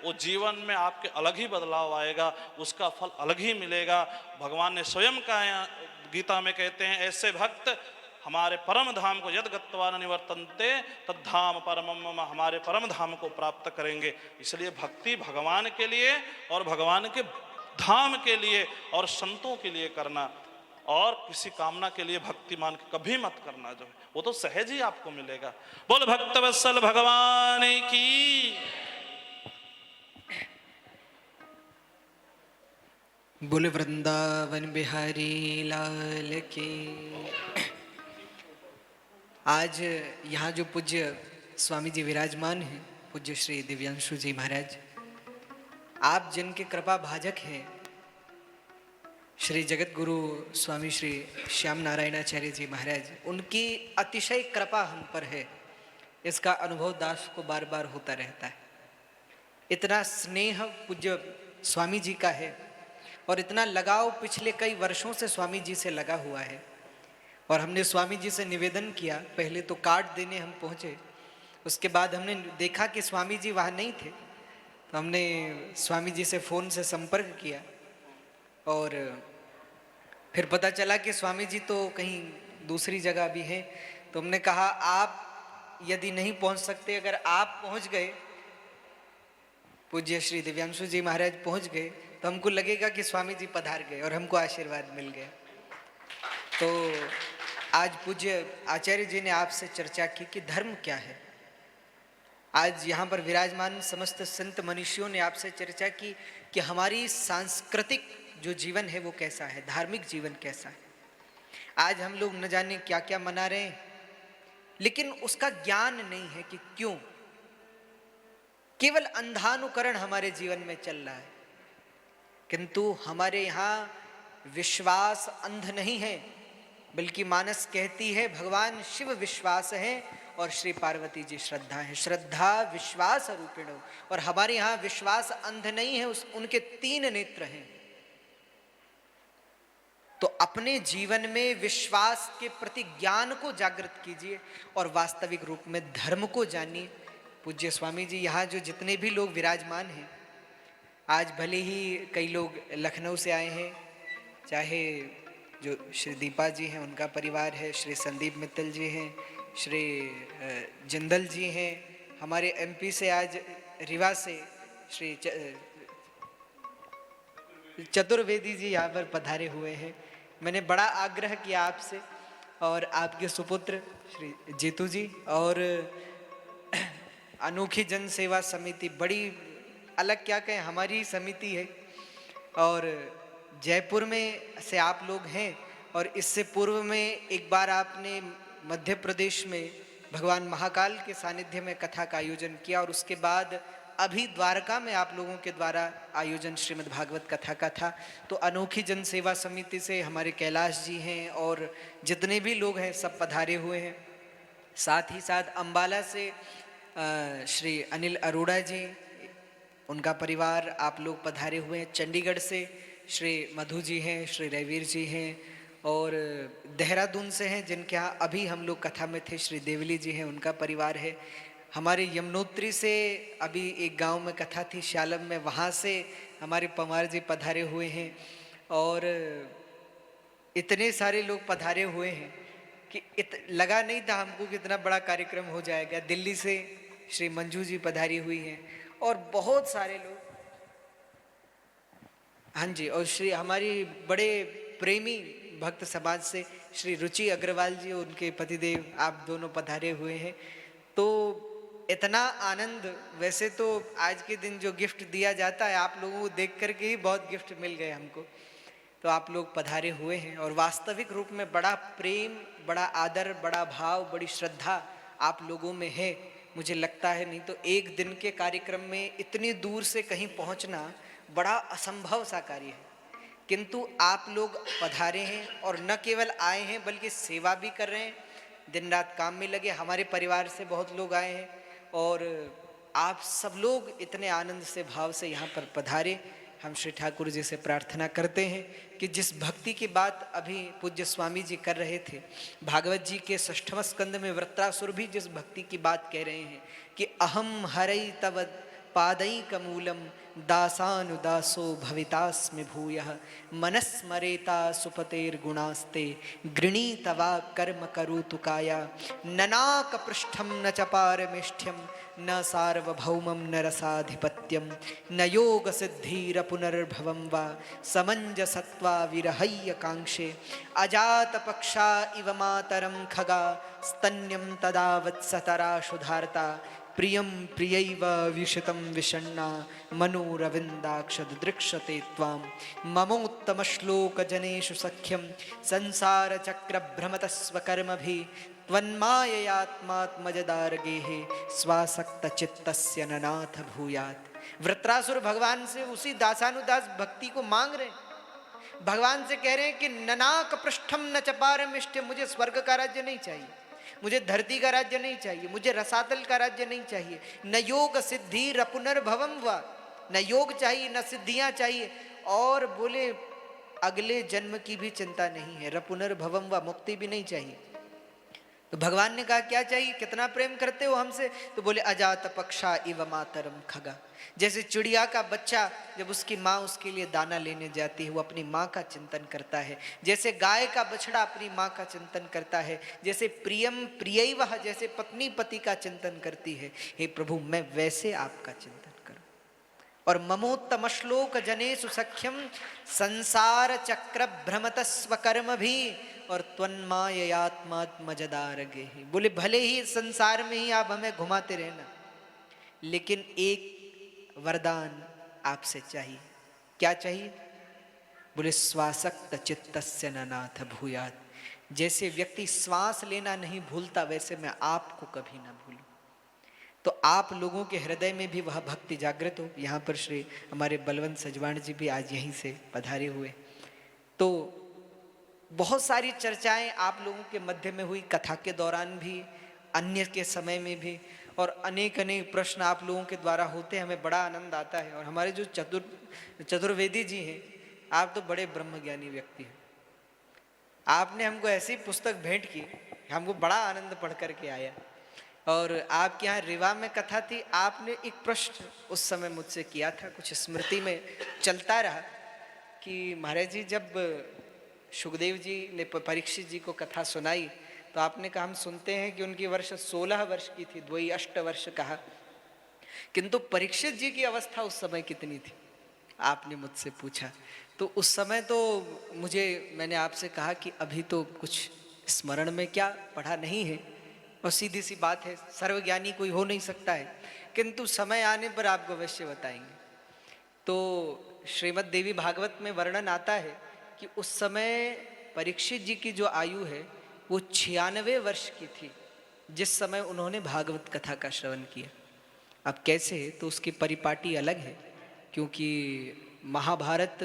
वो जीवन में आपके अलग ही बदलाव आएगा, उसका फल अलग ही मिलेगा। भगवान ने स्वयं कहा, गीता में कहते हैं, ऐसे भक्त हमारे परम धाम को यद गत्वा न निवर्तन्ते तद्धाम परमम मम, हमारे परम धाम को प्राप्त करेंगे। इसलिए भक्ति भगवान के लिए और भगवान के धाम के लिए और संतों के लिए करना, और किसी कामना के लिए भक्ति मान के कभी मत करना, जो है वो तो सहज ही आपको मिलेगा। बोल भक्तवत्सल भगवान की। बोल वृंदावन बिहारी लाल की। आज यहाँ जो पूज्य स्वामी जी विराजमान हैं, पूज्य श्री दिव्यांशु जी महाराज, आप जिनके कृपा भाजक हैं, श्री जगत गुरु स्वामी श्री श्याम नारायणाचार्य जी महाराज, उनकी अतिशय कृपा हम पर है, इसका अनुभव दास को बार बार होता रहता है। इतना स्नेह पूज्य स्वामी जी का है और इतना लगाव पिछले कई वर्षों से स्वामी जी से लगा हुआ है। और हमने स्वामी जी से निवेदन किया, पहले तो कार्ड देने हम पहुँचे, उसके बाद हमने देखा कि स्वामी जी वहाँ नहीं थे, तो हमने स्वामी जी से फ़ोन से संपर्क किया और फिर पता चला कि स्वामी जी तो कहीं दूसरी जगह भी हैं। तो हमने कहा आप यदि नहीं पहुंच सकते, अगर आप पहुंच गए, पूज्य श्री दिव्यांशु जी महाराज पहुंच गए, तो हमको लगेगा कि स्वामी जी पधार गए और हमको आशीर्वाद मिल गया। तो आज पूज्य आचार्य जी ने आपसे चर्चा की कि धर्म क्या है। आज यहाँ पर विराजमान समस्त संत मनुष्यों ने आपसे चर्चा की कि हमारी सांस्कृतिक जो जीवन है वो कैसा है, धार्मिक जीवन कैसा है। आज हम लोग न जाने क्या क्या मना रहे हैं, लेकिन उसका ज्ञान नहीं है कि क्यों। केवल अंधानुकरण हमारे जीवन में चल रहा है, किंतु हमारे यहाँ विश्वास अंध नहीं है, बल्कि मानस कहती है भगवान शिव विश्वास है और श्री पार्वती जी श्रद्धा है। श्रद्धा विश्वास रूपिणो, और हमारे यहाँ विश्वास अंध नहीं है, उनके 3 नेत्र हैं। तो अपने जीवन में विश्वास के प्रति ज्ञान को जागृत कीजिए और वास्तविक रूप में धर्म को जानिए। पूज्य स्वामी जी यहाँ जो जितने भी लोग विराजमान हैं, आज भले ही कई लोग लखनऊ से आए हैं, चाहे जो श्री दीपा जी हैं उनका परिवार है, श्री संदीप मित्तल जी हैं, श्री जिंदल जी हैं, हमारे एमपी से आज रीवा से श्री चतुर्वेदी जी यहाँ पर पधारे हुए हैं। मैंने बड़ा आग्रह किया आपसे और आपके सुपुत्र श्री जीतू जी और अनोखी जन सेवा समिति, बड़ी अलग क्या कहें, हमारी समिति है और जयपुर में से आप लोग हैं। और इससे पूर्व में एक बार आपने मध्य प्रदेश में भगवान महाकाल के सानिध्य में कथा का आयोजन किया और उसके बाद अभी द्वारका में आप लोगों के द्वारा आयोजन श्रीमद् भागवत कथा का था। तो अनोखी जन सेवा समिति से हमारे कैलाश जी हैं और जितने भी लोग हैं सब पधारे हुए हैं। साथ ही साथ अंबाला से श्री अनिल अरोड़ा जी, उनका परिवार आप लोग पधारे हुए हैं। चंडीगढ़ से श्री मधु जी हैं, श्री रविवीर जी हैं और देहरादून से हैं जिनके यहाँ अभी हम लोग कथा में थे, श्री देवली जी हैं, उनका परिवार है। हमारे यमुनोत्री से अभी एक गांव में कथा थी श्यालम में, वहाँ से हमारे पवार जी पधारे हुए हैं और इतने सारे लोग पधारे हुए हैं कि लगा नहीं था हमको कि इतना बड़ा कार्यक्रम हो जाएगा। दिल्ली से श्री मंजू जी पधारी हुई हैं और बहुत सारे लोग, हाँ जी, और श्री हमारी बड़े प्रेमी भक्त समाज से श्री रुचि अग्रवाल जी, उनके पतिदेव, आप दोनों पधारे हुए हैं। तो इतना आनंद, वैसे तो आज के दिन जो गिफ्ट दिया जाता है आप लोगों को देख करके ही बहुत गिफ्ट मिल गए हमको, तो आप लोग पधारे हुए हैं और वास्तविक रूप में बड़ा प्रेम, बड़ा आदर, बड़ा भाव, बड़ी श्रद्धा आप लोगों में है। मुझे लगता है नहीं तो एक दिन के कार्यक्रम में इतनी दूर से कहीं पहुंचना बड़ा असंभव सा कार्य है, किंतु आप लोग पधारे हैं और न केवल आए हैं बल्कि सेवा भी कर रहे हैं, दिन रात काम में लगे। हमारे परिवार से बहुत लोग आए हैं और आप सब लोग इतने आनंद से, भाव से यहाँ पर पधारे। हम श्री ठाकुर जी से प्रार्थना करते हैं कि जिस भक्ति की बात अभी पूज्य स्वामी जी कर रहे थे, भागवत जी के 6वें स्कंद में वृत्रासुर भी जिस भक्ति की बात कह रहे हैं कि अहम हरै तव पादैकमूलं दासानुदासो भवितास्मि भूयः मनस्मरेता सुपतेर्गुणास्ते गृणीतवा कर्म करोतु काया ननाकपृष्ठं न च पारमेष्ठ्यं न सार्वभौमं न रसाधिपत्यं न योगसिद्धिरपुनर्भवं वा समञ्जसत्वा विरहय्यकाङ्क्षे अजातपक्षा इव मातरं खगा स्तन्यं तदा वत्सतराशुधार्ता प्रियं प्रियैव विषितं विषण्णा मनोरविन्दाक्षदृक्षते त्वां ममोत्तमश्लोकजनेषु सख्यं संसारचक्रभ्रमतस्वकर्मभिः त्वन्माययात्मात्मजदार्गेः स्वासक्तचित्तस्य ननाथ भूयात्। वृत्रासुर भगवान से उसी दासानुदास भक्ति को मांग रहे, भगवान से कह रहे हैं कि ननाक पृष्ठम न चपारमिष्ट, मुझे स्वर्ग का राज्य नहीं चाहिए, मुझे धरती का राज्य नहीं चाहिए, मुझे रसातल का राज्य नहीं चाहिए। न योग सिद्धि र पुनर्भवम व, न योग चाहिए न सिद्धियां चाहिए, और बोले अगले जन्म की भी चिंता नहीं है, र पुनर्भवम व, मुक्ति भी नहीं चाहिए। तो भगवान ने कहा क्या चाहिए, कितना प्रेम करते हो हमसे? तो बोले अजात पक्षा इव मातरम खगा, जैसे चिड़िया का बच्चा जब उसकी माँ उसके लिए दाना लेने जाती है वो अपनी माँ का चिंतन करता है, जैसे गाय का बछड़ा अपनी माँ का चिंतन करता है, जैसे प्रियम प्रियैवह, जैसे पत्नी पति का चिंतन करती है, हे प्रभु मैं वैसे आपका चिंतन करूं। और ममोत्तम श्लोक जनेषु सख्यम संसार चक्र भ्रमत स्वकर्म भी, और त्वन्माययात्मात्मजदार गे, बोले भले ही संसार में ही आप हमें घुमाते रहना, लेकिन एक वरदान आपसे चाहिए। क्या चाहिए? बोले स्वासक्त चित्तस्य न नाथ भूयात्, जैसे व्यक्ति श्वास लेना नहीं भूलता वैसे मैं आपको कभी ना भूलूं। तो आप लोगों के हृदय में भी वह भक्ति जागृत हो। यहाँ पर श्री हमारे बलवंत सजवाण जी भी आज यहीं से पधारे हुए। तो बहुत सारी चर्चाएं आप लोगों के मध्य में हुई, कथा के दौरान भी, अन्य के समय में भी, और अनेक अनेक प्रश्न आप लोगों के द्वारा होते हैं, हमें बड़ा आनंद आता है। और हमारे जो चतुर्वेदी जी हैं, आप तो बड़े ब्रह्मज्ञानी व्यक्ति हैं। आपने हमको ऐसी पुस्तक भेंट की, हमको बड़ा आनंद पढ़ करके आया। और आपके यहाँ रीवा में कथा थी, आपने एक प्रश्न उस समय मुझसे किया था, कुछ स्मृति में चलता रहा कि महाराज जी जब सुखदेव जी ने परीक्षित जी को कथा सुनाई तो आपने कहा हम सुनते हैं कि उनकी वर्ष 16 वर्ष की थी, द्वयी अष्ट वर्ष कहा, किंतु परीक्षित जी की अवस्था उस समय कितनी थी आपने मुझसे पूछा। तो उस समय तो मैंने आपसे कहा कि अभी तो कुछ स्मरण में क्या पढ़ा नहीं है, और सीधी सी बात है सर्वज्ञानी कोई हो नहीं सकता है, किंतु समय आने पर आपको अवश्य बताएंगे। तो श्रीमद् देवी भागवत में वर्णन आता है कि उस समय परीक्षित जी की जो आयु है वो 96 वर्ष की थी जिस समय उन्होंने भागवत कथा का श्रवण किया। अब कैसे है तो उसकी परिपाटी अलग है, क्योंकि महाभारत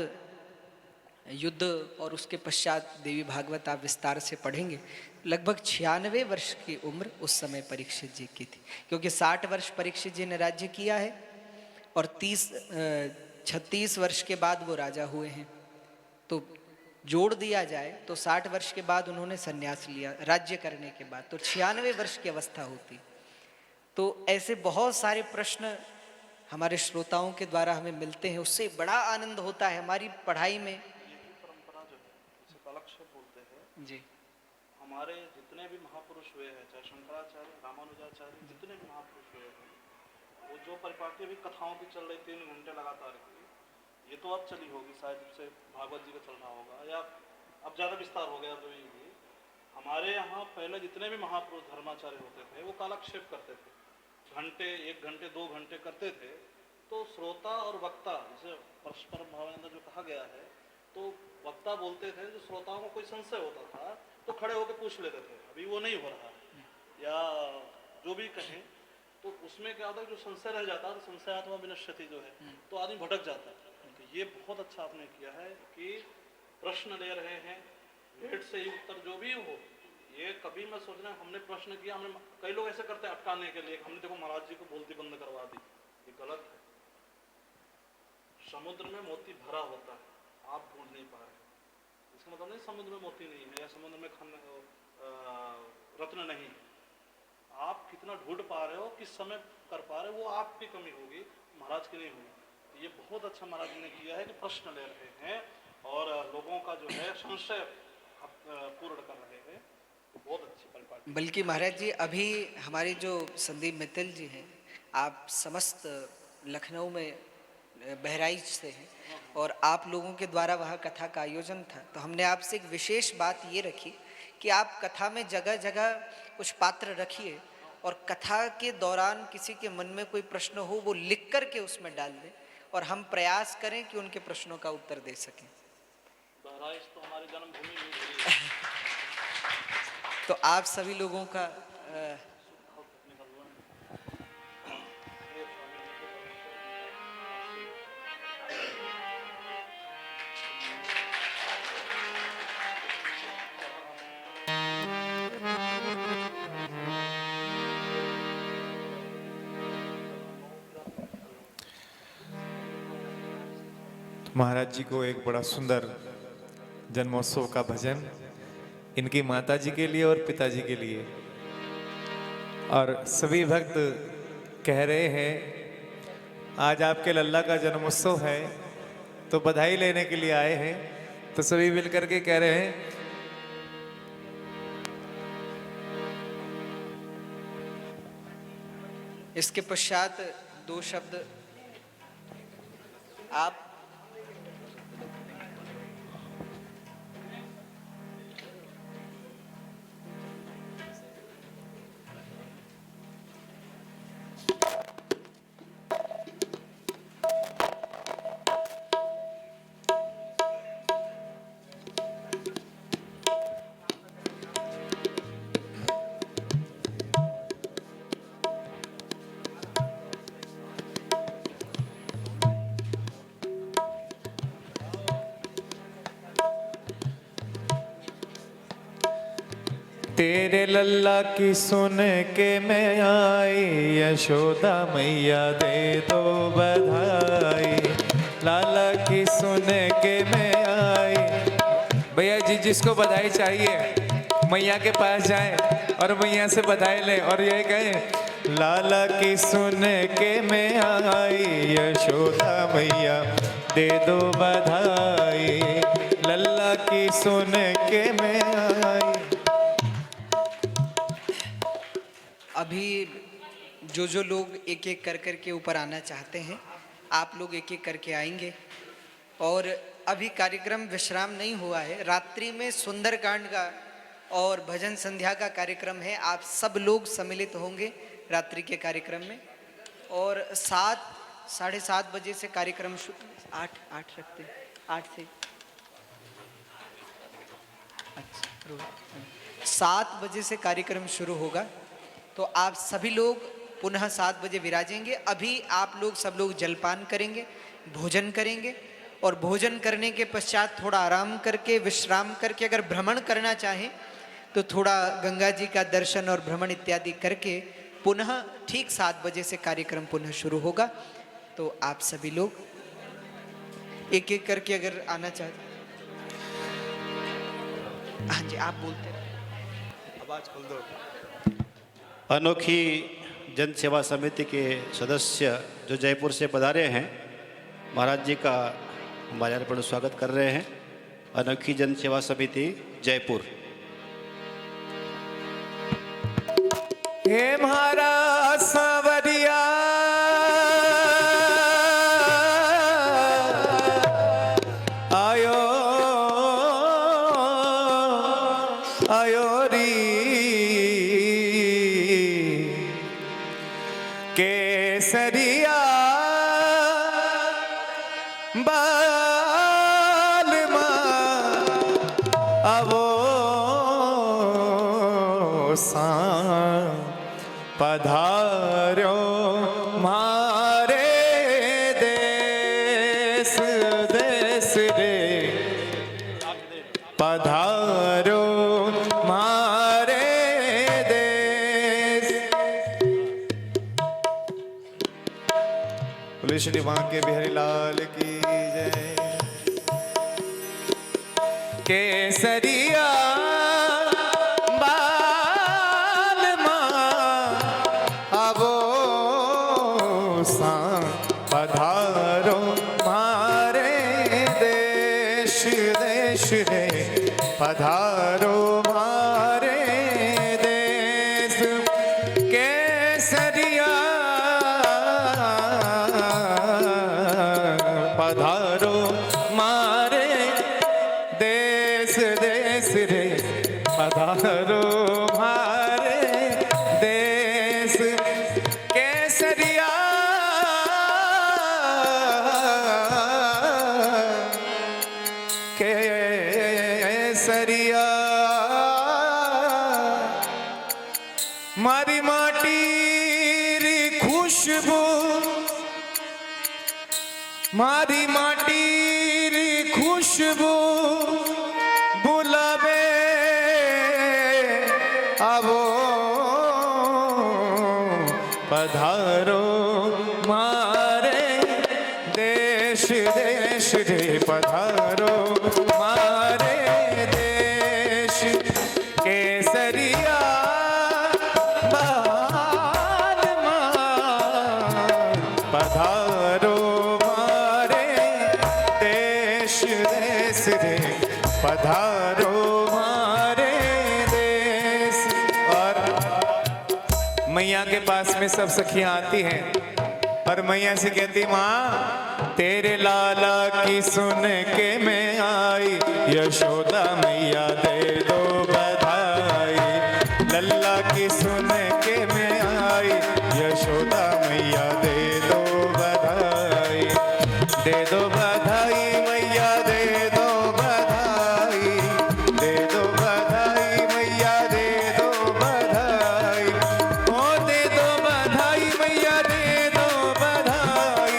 युद्ध और उसके पश्चात देवी भागवत आप विस्तार से पढ़ेंगे। लगभग 96 वर्ष की उम्र उस समय परीक्षित जी की थी, क्योंकि 60 वर्ष परीक्षित जी ने राज्य किया है और 36 वर्ष के बाद वो राजा हुए हैं। तो जोड़ दिया जाए तो 60 वर्ष के बाद उन्होंने संन्यास लिया राज्य करने के बाद, तो 96 वर्ष की अवस्था होती। तो ऐसे बहुत सारे प्रश्न हमारे श्रोताओं के द्वारा हमें मिलते हैं, उससे बड़ा आनंद होता है हमारी पढ़ाई में। परंपरा जो है जिसे कालक्षेप बोलते हैं जी, हमारे जितने भी महापुरुष हुए हैं, चाहे शंकराचार्य, रामानुजाचार्य, जितने भी महापुरुष हुए हैं, वो जो परिपाटी अभी कथाओं की चल रही 3 घंटे लगातार की, ये तो अब चली होगी शायद से भागवत जी का चल रहा होगा, या अब ज़्यादा विस्तार हो गया। तो ये हमारे यहाँ पहले जितने भी महापुरुष धर्माचार्य होते थे वो कालक्षेप करते थे, घंटे 1 घंटे 2 घंटे करते थे। तो श्रोता और वक्ता, जैसे परस्पर भावानंद जो कहा गया है, तो वक्ता बोलते थे, जो श्रोताओं को कोई संशय होता था तो खड़े होकर पूछ लेते थे। अभी वो नहीं हो रहा है, या जो भी कहें तो उसमें क्या होता है, जो संशय रह जाता है तो संशयात्मा विनश्यति जो है, तो आदमी भटक जाता है। तो ये बहुत अच्छा आपने किया है कि प्रश्न ले रहे हैं, भेंट से ही उत्तर जो भी हो। ये कभी मैं सोच रहा हूँ, हमने प्रश्न किया, हमने कई लोग ऐसे करते हैं अटकाने के लिए, हमने देखो महाराज जी को बोलती बंद करवा दी, ये गलत है। समुद्र में मोती भरा होता है, आप ढूंढ नहीं पा रहे, इसका मतलब नहीं समुद्र में मोती नहीं है या समुद्र में रत्न नहीं है। आप कितना ढूंढ पा रहे हो, किस समय कर पा रहे हो, वो आपकी कमी होगी, महाराज की नहीं होगी। ये बहुत अच्छा महाराज ने किया है कि प्रश्न ले रहे हैं और लोगों का जो है संशय पूर्ण कर रहे हैं, बहुत अच्छी परिपाटी। बल्कि महाराज जी अभी हमारे जो संदीप मित्तल जी हैं, आप समस्त लखनऊ में बहराइच से हैं और आप लोगों के द्वारा वहाँ कथा का आयोजन था, तो हमने आपसे एक विशेष बात ये रखी कि आप कथा में जगह जगह कुछ पात्र रखिए और कथा के दौरान किसी के मन में कोई प्रश्न हो वो लिख करके उसमें डाल दें और हम प्रयास करें कि उनके प्रश्नों का उत्तर दे सकें। बहराइच तो हमारी जन्मभूमि नहीं है। तो आप सभी लोगों का महाराज जी को एक बड़ा सुंदर जन्मोत्सव का भजन इनकी माता जी के लिए और पिताजी के लिए, और सभी भक्त कह रहे हैं आज आपके लल्ला का जन्मोत्सव है तो बधाई लेने के लिए आए हैं। तो सभी मिलकर के कह रहे हैं इसके पश्चात 2 शब्द आप तेरे लल्ला की सुन के मैं आई, यशोदा मैया दे दो बधाई। लाला की सुन के मैं आई। भैया जी जिसको बधाई चाहिए मैया के पास जाए और मैया से बधाई ले और ये कहे लाला की सुन के मैं आई, यशोदा मैया दे दो बधाई। लल्ला की सुन के मैं आई। अभी जो लोग एक एक कर के ऊपर आना चाहते हैं आप लोग एक एक करके आएंगे। और अभी कार्यक्रम विश्राम नहीं हुआ है, रात्रि में सुंदरकांड का और भजन संध्या का कार्यक्रम है। आप सब लोग सम्मिलित होंगे रात्रि के कार्यक्रम में। और 7-7:30 बजे से कार्यक्रम 8 रखते हैं, 8 से 7 बजे से कार्यक्रम शुरू होगा। तो आप सभी लोग पुनः 7 बजे विराजेंगे। अभी आप लोग सब लोग जलपान करेंगे, भोजन करेंगे और भोजन करने के पश्चात थोड़ा आराम करके विश्राम करके अगर भ्रमण करना चाहें तो थोड़ा गंगा जी का दर्शन और भ्रमण इत्यादि करके पुनः ठीक 7 बजे से कार्यक्रम पुनः शुरू होगा। तो आप सभी लोग एक एक करके अगर आना चाहते, हाँ जी आप बोलते हैं, आवाज खोल दो। अनोखी जन सेवा समिति के सदस्य जो जयपुर से पधारे हैं, महाराज जी का हमारे अर्पण स्वागत कर रहे हैं। अनोखी जन सेवा समिति जयपुर। हे महाराज सावरिया आयो आयो री केसरिया बालमा आवो सा पधारो मारे देश देश रे पधारो मारे देश। बोले श्री बांके बिहारी लाल की जय। केसरिया पधारो मारे देश देश रे पधारो मारे देश। केसरिया पधारो मारे देश देश रे पधारो मारे देश। केसरिया केसरिया मारी माटी री खुशबू, मारी माटी री खुशबू बुलावे आवो पधारो मारे देश देश देश रे पधारो मारे देश केसरिया बाल पधारो मारे देश देश रे पधारो मारे देश। और मैया के पास में सब सखियां आती हैं और मैया से कहती माँ तेरे लाला की सुन के मैं आई, यशोदा मैया दे दो बधाई। लल्ला की सुन के मैं आई, यशोदा मैया दे दो बधाई। दे दो बधाई मैया दे दो बधाई, दे दो बधाई मैया दे दो बधाई। ओ दे दो बधाई मैया दे दो बधाई,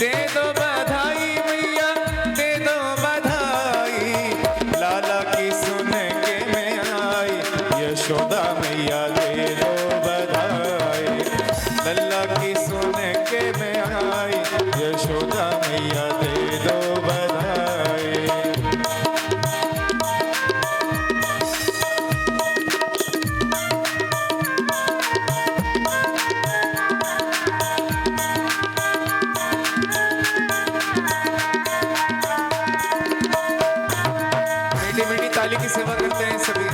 दे दो बधाई मैया दे दो बधाई। लाला की सुन के मैं आई, यशोदा मैया दे दो बधाई। लल्ला की सुन के मैं आई, यशोदा मैया दे दो बधाई। मीठी मीठी ताली की सेवा करते हैं सभी।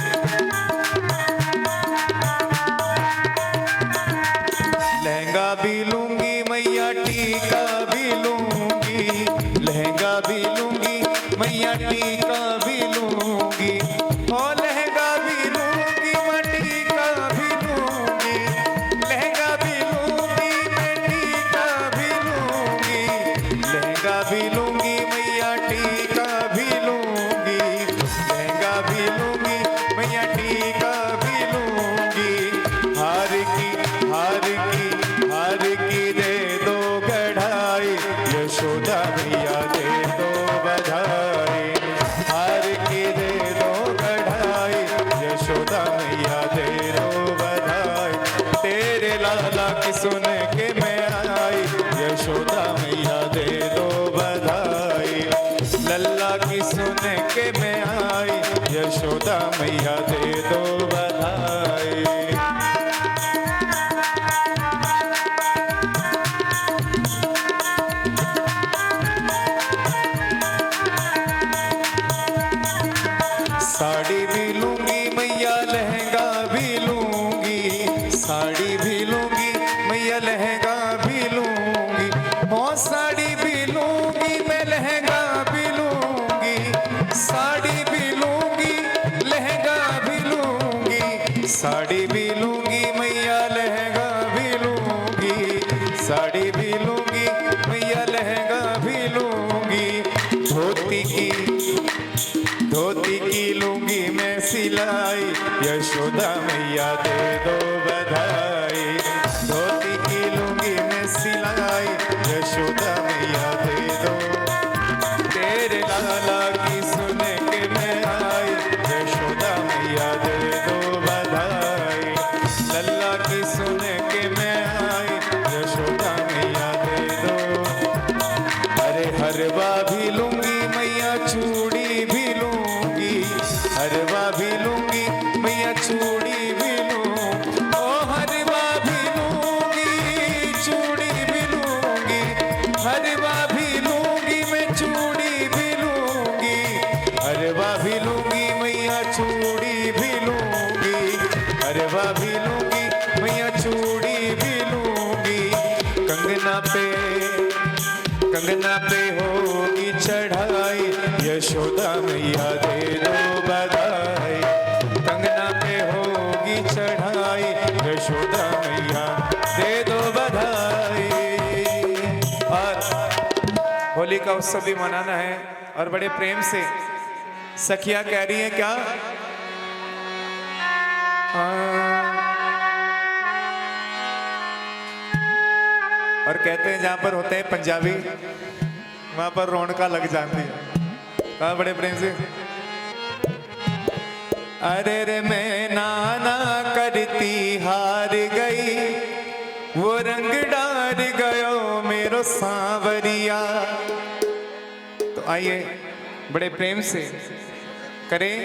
लहंगा भी लूंगी मैया टीका भी लूंगी, लहंगा भी लूंगी मैया टीका भी लूंगी। ओ लहंगा भी लूंगी मैं टीका भी लूंगी, लहंगा भी लूंगी मैं टीका भी लूंगी। लहंगा भी लूंगी मैया टीका भी लूंगी, लहंगा भी लूंगी मैया टीका भी लूंगी। हार की हार की हार की दे दो गढ़ाई, यशोदा मैया दे दो बधाई। हार की दे दो गढ़ाई, यशोदा मैया दे दो बधाई। तेरे लाला की सुन के मैं आई, यशोदा मैया दे दो बधाई। लल्ला की सुन के मैं आई, यशोदा मैया दे दो बधाई। साड़ी भी लूंगी मैया लहंगा भी लूंगी, साड़ी भी लूंगी मैया लहंगा भी लूंगी। ओ साड़ी भी लूंगी मैं लहंगा भी लूंगी, साड़ी भी लूंगी लहंगा भी लूंगी। साड़ी भी लूंगी मैया लहंगा भी लूंगी, साड़ी भी लूंगी मैया लहंगा भी लूंगी। धोती की लूंगी मैं सिलाई, यशोदा मैया दे दो बधाई। धोती की लूंगी मैं सिलाई, यशोदा मैया दे दो। तेरे लाला की सुन के मैं आई, यशोदा मैया दे दो बधाई। लल्ला की सुन के मैं आई, यशोदा मैया दे दो। अरे हरवा भी लूंगी मैया चूड़ी भी लूंगी, हरवा भी लूंगी मैया चूड़ी भी लूं। ओ हरवा भी लूंगी चूड़ी भी लूंगी, हरवा भी लूंगी मैं चूड़ी भी लूंगी। हरवा भी लूंगी मैया चूड़ी भी लूंगी, हरवा भी लूंगी मैया चूड़ी भी लूंगी। कंगना पे होगी चढ़ाई, यशोदा मैया दे दो बधाई। कंगना पे होगी चढ़ाई, यशोदा मैया दे दो बधाई। और होली का उत्सव भी मनाना है और बड़े प्रेम से सखिया कह रही हैं क्या? और कहते हैं जहां पर होते हैं पंजाबी वहां पर रौनका लग जाती है। कहा बड़े प्रेम से अरे रे मैं नाना करती हार गई, वो रंग डार गयो मेरो सांवरिया। तो आइए बड़े प्रेम से करें।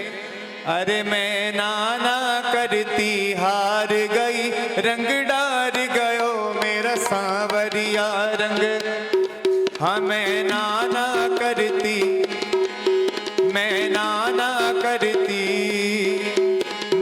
अरे मैं नाना करती हार गई, रंग डार गयो मेरा सांवरिया रंग। हाँ मैं नाना करती, मैं नाना करती,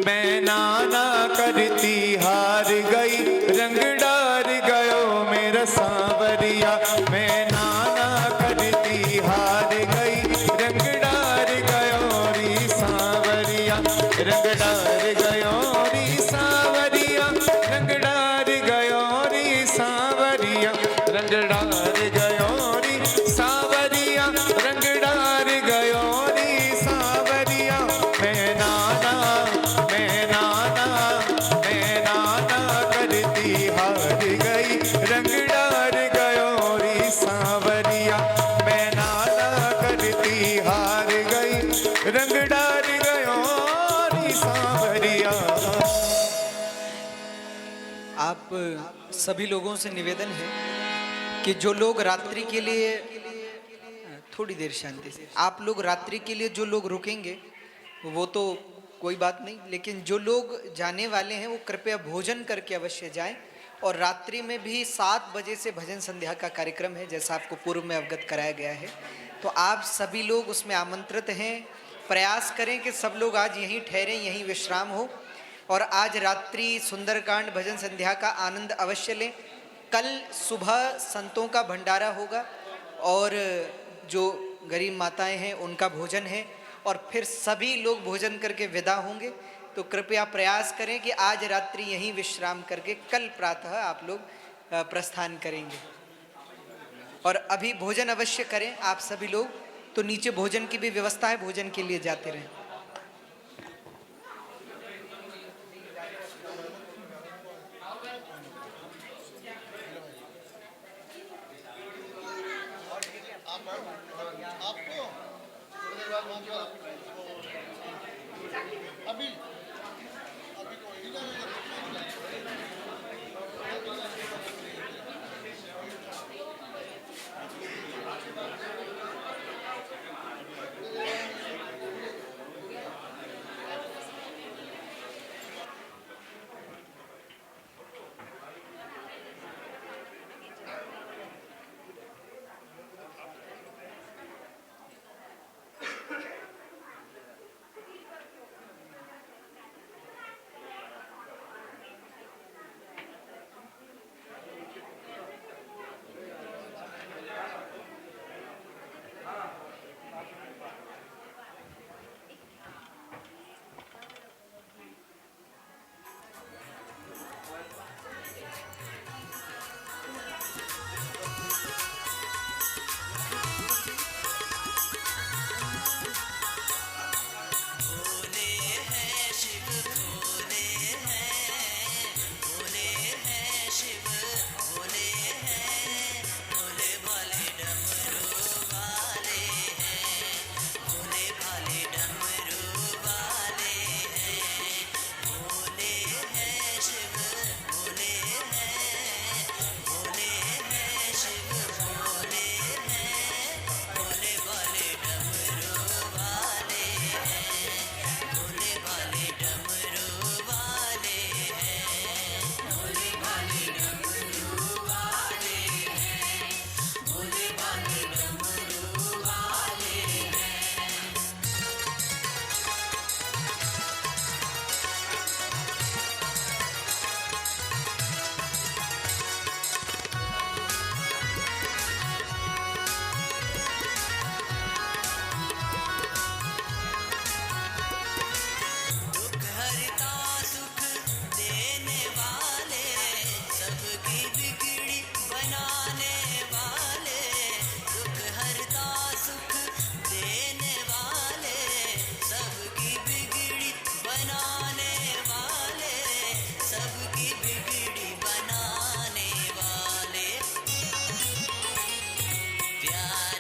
मैं नाना करती हार गई, रंग डार गयो मेरा सांवरिया। मैं नाना करती हार गई, रंग डार गयो री सांवरिया, रंग डार गयो री सांवरिया, रंग डार गयो री सांवरिया, रंग डार गयो री सांवरिया, रंग डार गयो री सांवरिया। मैं नाना, मैं नाना, मैं नाना करती हार गई, रंग डार गयो री सांवरिया। मैं नाना करती हार गई, रंग डार गयो री सांवरिया। आप सभी लोगों से निवेदन है कि जो लोग रात्रि के लिए, थोड़ी देर शांति से, आप लोग रात्रि के लिए जो लोग रुकेंगे वो तो कोई बात नहीं, लेकिन जो लोग जाने वाले हैं वो कृपया भोजन करके अवश्य जाएं। और रात्रि में भी 7 बजे से भजन संध्या का कार्यक्रम है, जैसा आपको पूर्व में अवगत कराया गया है। तो आप सभी लोग उसमें आमंत्रित हैं। प्रयास करें कि सब लोग आज यहीं ठहरें, यहीं विश्राम हो और आज रात्रि सुंदरकांड भजन संध्या का आनंद अवश्य लें। कल सुबह संतों का भंडारा होगा और जो गरीब माताएं हैं उनका भोजन है और फिर सभी लोग भोजन करके विदा होंगे। तो कृपया प्रयास करें कि आज रात्रि यहीं विश्राम करके कल प्रातः आप लोग प्रस्थान करेंगे। और अभी भोजन अवश्य करें आप सभी लोग, तो नीचे भोजन की भी व्यवस्था है, भोजन के लिए जाते रहें। प्यार